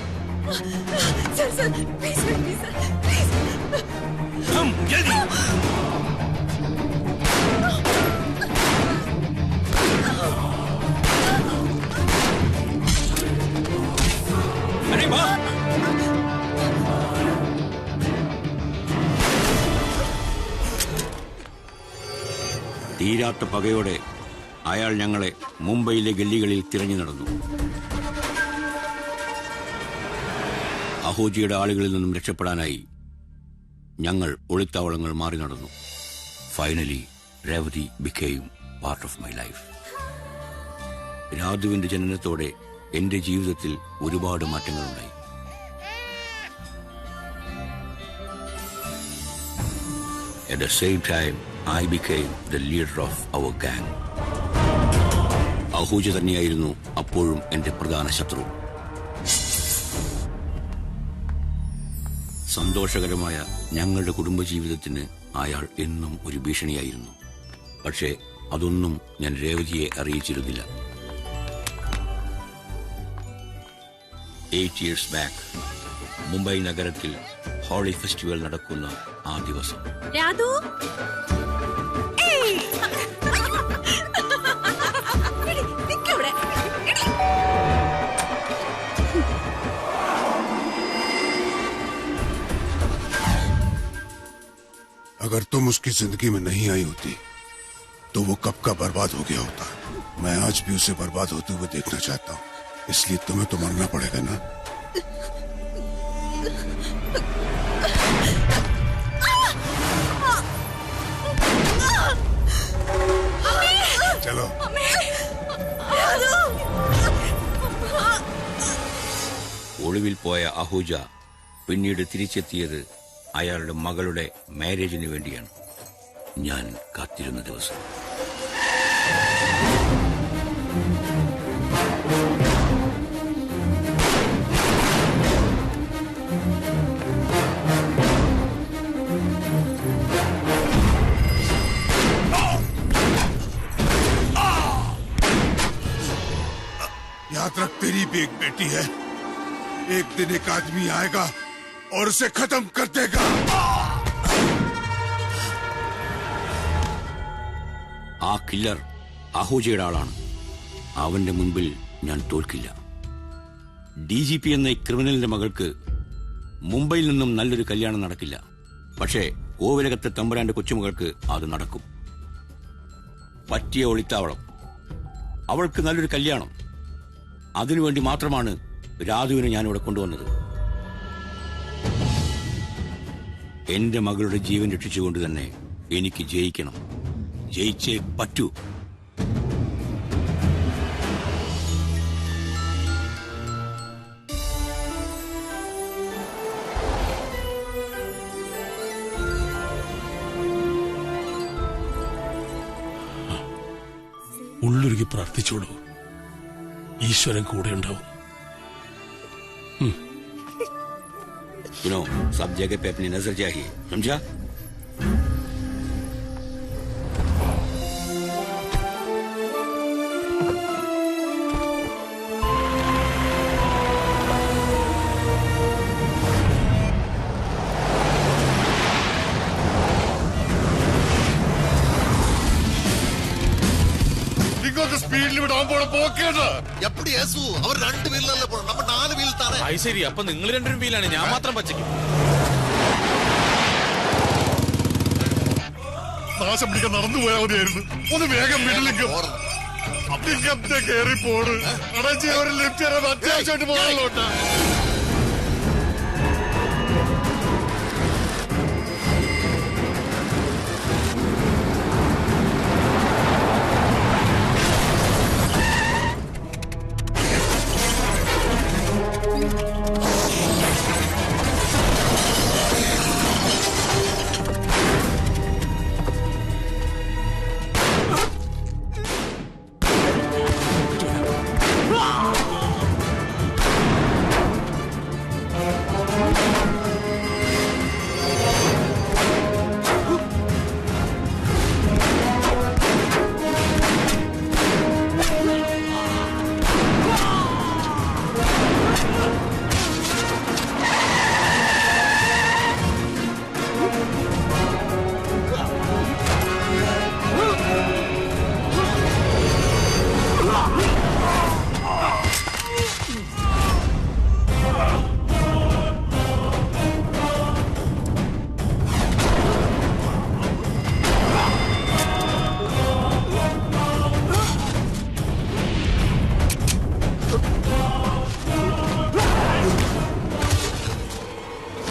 തീരാത്ത പകയോടെ അയാൾ ഞങ്ങളെ മുംബൈയിലെ ഗല്ലികളിൽ തിരഞ്ഞു നടന്നു. അഹൂജിയുടെ ആളുകളിൽ നിന്നും രക്ഷപ്പെടാനായി ഞങ്ങൾ ഒളിത്താവളങ്ങൾ മാറി നടന്നു. Finally Revathi became part of my life. രാധുവിന്റെ ജനനത്തോടെ എന്റെ ജീവിതത്തിൽ ഒരുപാട് മാറ്റങ്ങളുണ്ടായി. At the same time, I became the leader of our gang. Ahuja തന്നെയായിരുന്നു അപ്പോഴും എന്റെ പ്രധാന ശത്രു. സന്തോഷകരമായ ഞങ്ങളുടെ കുടുംബജീവിതത്തിന് അയാൾ എന്നും ഒരു ഭീഷണിയായിരുന്നു. പക്ഷേ അതൊന്നും ഞാൻ രേവതിയെ അറിയിച്ചിരുന്നില്ല. 8 years back, മുംബൈ നഗരത്തിൽ ഹോളി ഫെസ്റ്റിവൽ നടക്കുന്ന ആ ദിവസം രാധു, अगर तुम उसकी जिंदगी में नहीं आई होती तो वो कब का बर्बाद हो गया होता. मैं आज भी उसे बर्बाद होते हुए देखना चाहता हूँ, इसलिए तुम्हें तो मरना पड़ेगा ना. चलो. ഒളിവിൽ പോയ അഹൂജ പിന്നീട് തിരിച്ചെത്തിയത് അയാളുടെ മകളുടെ മാരേജിന് വേണ്ടിയാണ്. ഞാൻ കാത്തിരുന്ന ദിവസം. याद रख, तेरी भी एक बेटी है। एक दिन एक आदमी आएगा और उसे खत्म कर देगा। ആ കില്ലർ അഹൂജയുടെ ആളാണ്. അവന്റെ മുൻപിൽ ഞാൻ തോൽക്കില്ല. DGP എന്ന ഈ ക്രിമിനലിന്റെ മകൾക്ക് മുംബൈയിൽ നിന്നും നല്ലൊരു കല്യാണം നടക്കില്ല. പക്ഷേ കോവിലകത്തെ തമ്പുരാന്റെ കൊച്ചുമകൾക്ക് അത് നടക്കും. പറ്റിയ ഒളിത്താവളം, അവൾക്ക് നല്ലൊരു കല്യാണം. അതിനുവേണ്ടി മാത്രമാണ് രാധുവിനെ ഞാനിവിടെ കൊണ്ടുവന്നത്. എന്റെ മകളുടെ ജീവൻ രക്ഷിച്ചുകൊണ്ട് തന്നെ എനിക്ക് ജയിക്കണം. ജയിച്ചേ പറ്റൂ. ഉള്ളൊരുക്കി പ്രാർത്ഥിച്ചോളൂ, ഈശ്വരൻ കൂടെ ഉണ്ടാവും. सुनो, सब जगह पे अपनी नजर चाहिए, समझा? സ്പീഡ് ലിമിറ്റ് ആവാൻ പോണ പോക്കേണ്ട എപ്പടി യേസു അവർ 2 വീലിലല്ലേ പോണം, നമ്മൾ 4 വീലിൽ താനേ. അത് ശരി, അപ്പൊ നിങ്ങൾ 2 വീലാണ്, ഞാൻ മാത്രം പച്ചയ്ക്കും. നാശം പിടിക്കാൻ നടന്നു പോയാൽ മതിയായിരുന്നു. ഒന്ന് വേഗം വീട്ടിലേക്ക് അപ്പിക്കത്തെ കയറി പോണ്. അടച്ച് ഒരു ലിഫ്റ്റ് തരാൻ അത്യാവശ്യമായിട്ട് പോകാനുള്ളോട്ടാ.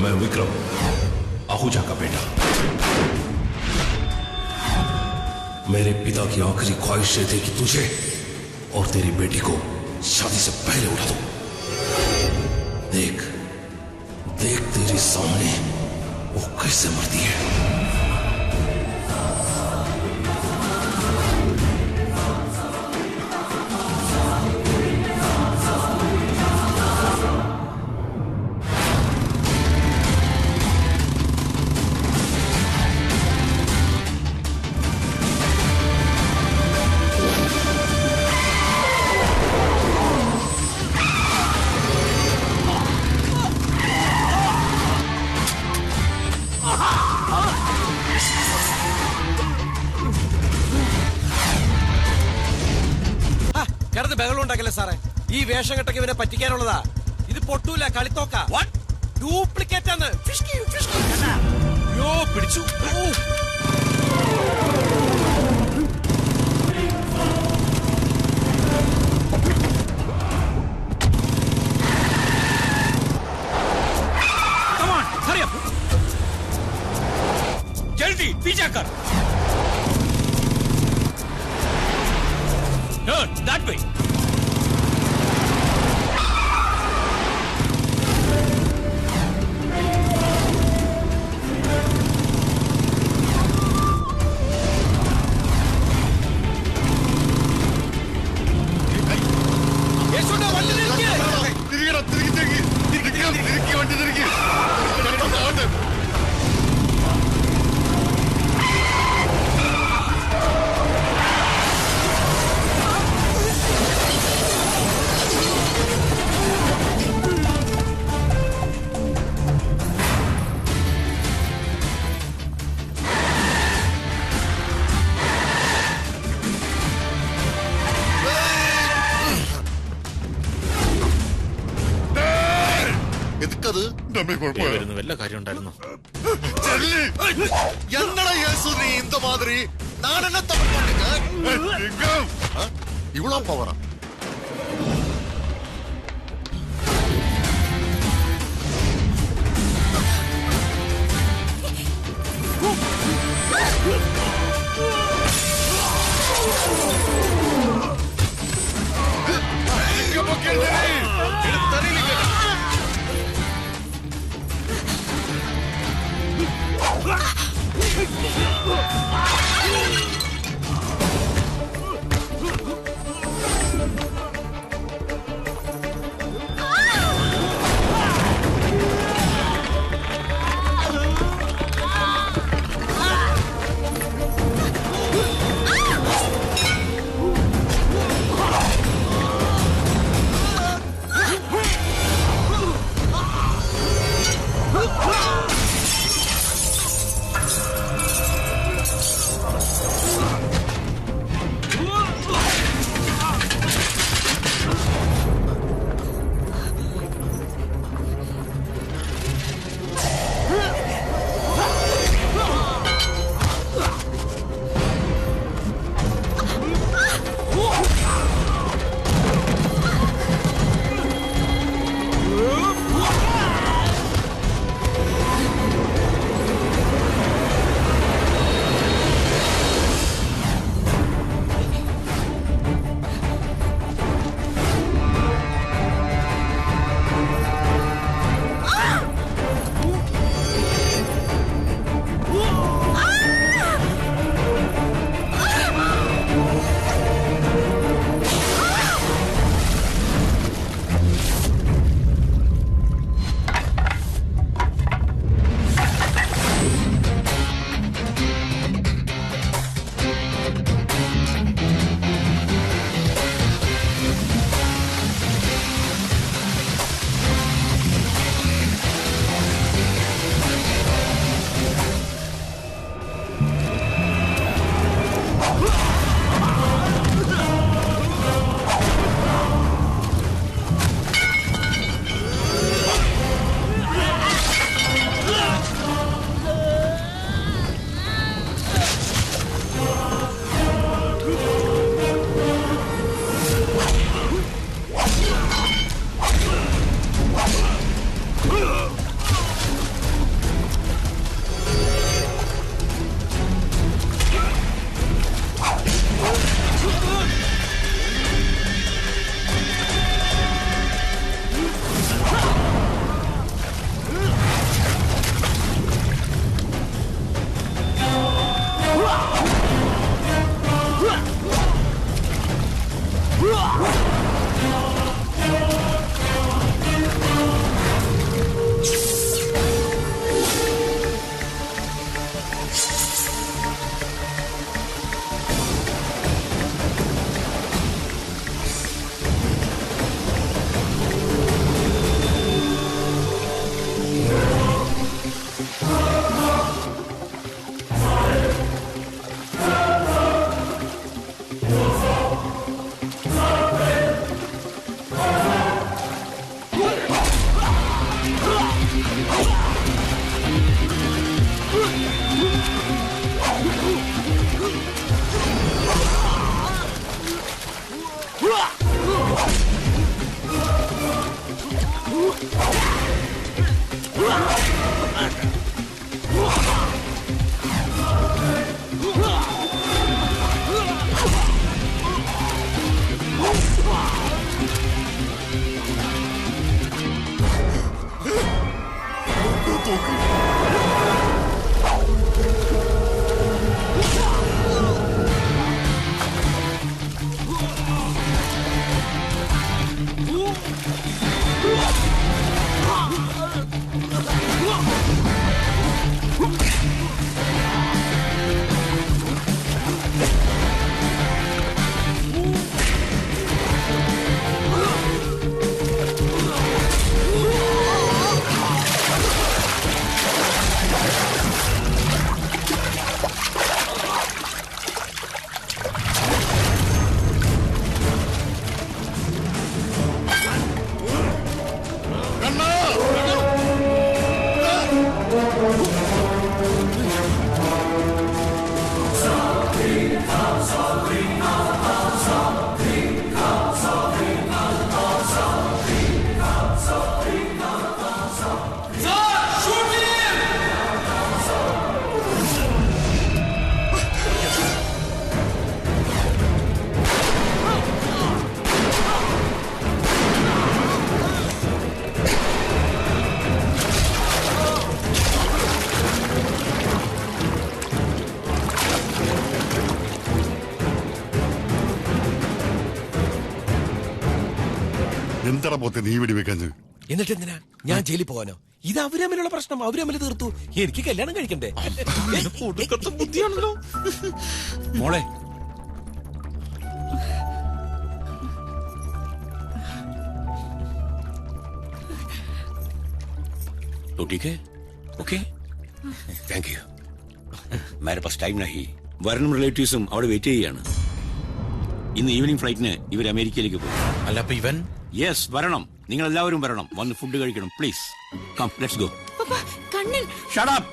मैं विक्रम, आहूजा का बेटा। मेरे पिता की आखिरी ख्वाहिश ये थी कि तुझे और तेरी बेटी को शादी से पहले उठा दूं। देख देख तेरे सामने वो कैसे मरती है। കിടന്ന് ബഹളം ഉണ്ടാക്കല്ലേ സാറേ, ഈ വേഷം കെട്ടൊക്കെ ഇവനെ പറ്റിക്കാനുള്ളതാ. ഇത് പൊട്ടൂല, കളിത്തോക്ക. ഡ്യൂപ്ലിക്കേറ്റ് ആണ്. പിടിച്ചു. जल्दी पीछा कर. Turn that way. എന്റെ അമ്മയെ കുഴപ്പമായിരുന്നു. വല്ല കാര്യം ഉണ്ടായിരുന്നു. என்னடா இயேசு நீ இந்த மாதிரி நான் என்ன தப்பு பண்ணுங்க இவ்வளவு பவரா എന്താ പോത്തെ നീ വെടിവെക്കാൻ? എന്നിട്ട് എന്തിനാ ഞാൻ ജയിലിൽ പോവാനോ? ഇത് അവര് തമ്മിലുള്ള പ്രശ്നം, അവര് തമ്മിൽ തീർത്തു. എനിക്ക് കല്യാണം കഴിക്കണ്ടേ? ബുദ്ധിയാണല്ലോ മോളെ. तो ठीक है? Okay, thank you. Mere pass time നഹി. വരണം റിലേറ്റീവ്സും അവിടെ വെയിറ്റ് ചെയ്യാണ്. ഇന്ന് ഈവനിങ് ഫ്ലൈറ്റിന് ഇവർ അമേരിക്കയിലേക്ക് പോകും. അല്ല അപ്പൊ ഇവൻ? യെസ്, വരണം. നിങ്ങൾ എല്ലാവരും വരണം. വന്ന് ഫുഡ് കഴിക്കണം please. Come, let's go. Kannan, shut up.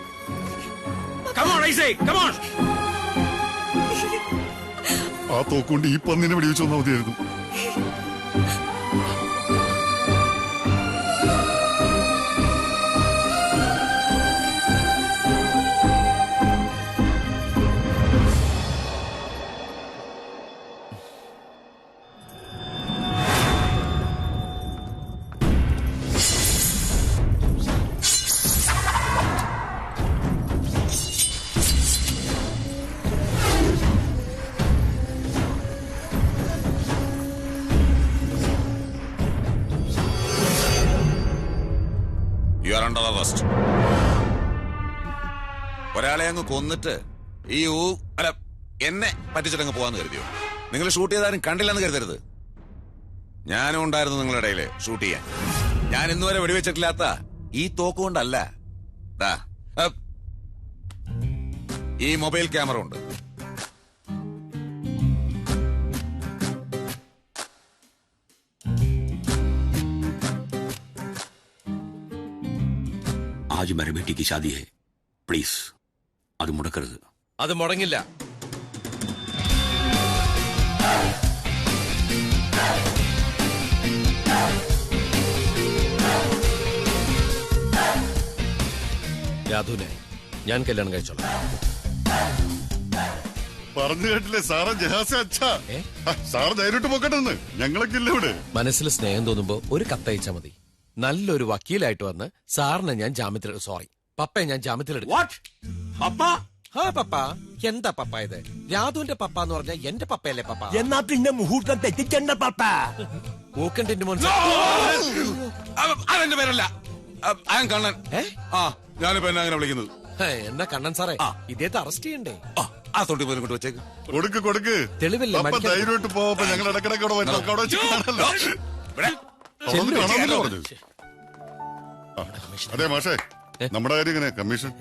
Come on, I say, come on. ആ തോക്കുകൊണ്ട് ഈ പന്നിനെ വെടിവെച്ച് വന്നാൽ മതിയായിരുന്നു. ഒരാളെ അങ്ങ് കൊന്നിട്ട് ഈ അല്ല എന്നെ പറ്റിച്ചിട്ടങ്ങ് പോവാന്ന് കരുതിയോ? നിങ്ങൾ ഷൂട്ട് ചെയ്താലും കണ്ടില്ലെന്ന് കരുതരുത്. ഞാനും ഉണ്ടായിരുന്നു നിങ്ങളുടെ ഇടയില് ഷൂട്ട് ചെയ്യാൻ. ഞാൻ ഇന്നുവരെ വെടിവെച്ചിട്ടില്ലാത്ത ഈ തോക്കുകൊണ്ടല്ല. ഈ മൊബൈൽ ക്യാമറ ഉണ്ട്. आज मेरे बेटी की शादी है, പ്ലീസ് അത് മുടക്കരുത്. അത് മുടങ്ങില്ല. രാധുനെ ഞാൻ കല്യാണം കഴിച്ചോളാം. പറഞ്ഞു കേട്ടില്ലേ സാറേ? ജഹാസെ അച്ഛാ, സാറ് ധൈര്യമായിട്ട് പോക്കട്ടെന്ന്. ഞങ്ങളൊക്കെ ഇല്ല ഇവിടെ. മനസ്സിൽ സ്നേഹം തോന്നുമ്പോ ഒരു കത്തയച്ചാ മതി. നല്ലൊരു വക്കീലായിട്ട് വന്ന് സാറിനെ ഞാൻ ജാമ്യത്തിൽ, സോറി പപ്പയെ ഞാൻ ജാമ്യത്തിലെടുക്കും. പപ്പ എന്താ പപ്പ ഇത്? രാധുവിന്റെ പപ്പ എന്ന് പറഞ്ഞാൽ എന്റെ പപ്പയല്ലേ പപ്പ? എന്നാ പിന്നെ മുഹൂർത്തം തെറ്റിച്ചെണ്ട പപ്പ. ഊക്കണ്ടിന്റെ മോൻ അതെന്റെ പേരല്ല, കണ്ണൻ. ഞാനിപ്പോ എന്നെ അങ്ങനെ വിളിക്കുന്നത്. എന്നാ കണ്ണൻ സാറേ, ഇദ്ദേഹത്തെ അറസ്റ്റ് ചെയ്യണ്ടേ? ആ തൊട്ടി പോലും കൊണ്ട് വെച്ചേക്ക്. കൊടുക്ക് തെളിവില്ല. ധൈര്യമായിട്ട് പോവപ്പോ ഞങ്ങൾ ഇടക്കിടക്ക് അതെ മാഷേ, നമ്മുടെ കാര്യം ഇങ്ങനെ കമ്മീഷൻ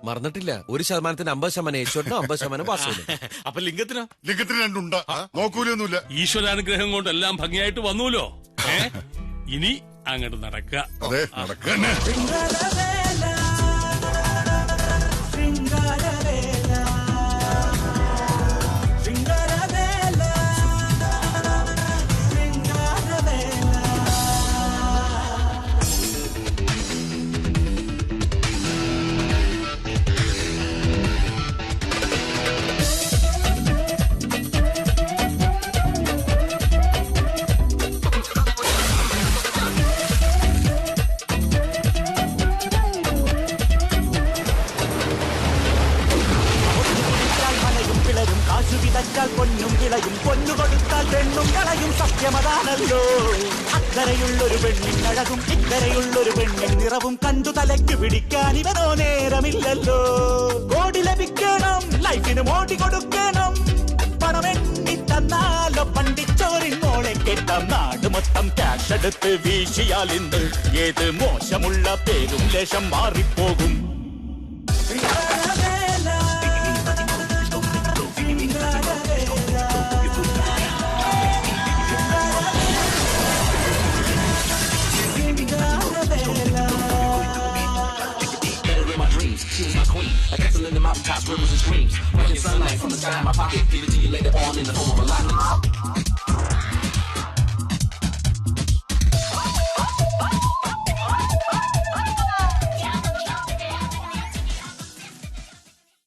മറന്നിട്ടില്ല. 1% 50% യേശുവിനും 50% വാസുവിനും. അപ്പൊ ലിംഗത്തിനോ? ലിംഗത്തിന് രണ്ടുണ്ടാ, നോക്കൂലൊന്നുമില്ല. ഈശ്വരാനുഗ്രഹം കൊണ്ട് എല്ലാം ഭംഗിയായിട്ട് വന്നൂലോ. ഇനി അങ്ങോട്ട് നടക്കുക. അതെ, നടക്കന്നെ. വിതച്ചാൽ പൊന്നും വിളയും, പൊന്നു കൊടുത്താൽ പെണ്ണും കളയും. സത്യമതാണല്ലോ. അക്കരയുള്ളൊരു പെണ്ണിൻ അഴകും ഇക്കരയുള്ളൊരു പെണ്ണിൻ നിറവും കണ്ടു തലയ്ക്ക് പിടിക്കാൻ ഇവനോ നേരമില്ലല്ലോ. കോടി ലഭിക്കണം, ലൈഫിന് മോടി കൊടുക്കണം. പണമെണ്ണി തന്നാലോ പണ്ടിച്ചോറിൻ മോളെ കേട്ടാം. നാട് മൊത്തം ക്യാഷ് എടുത്ത് വീശിയാൽ ഇന്ന് ഏത് മോശമുള്ള പേരും ലേശം മാറിപ്പോകും. inside my pocket. Give it to you later on in the form of a locket.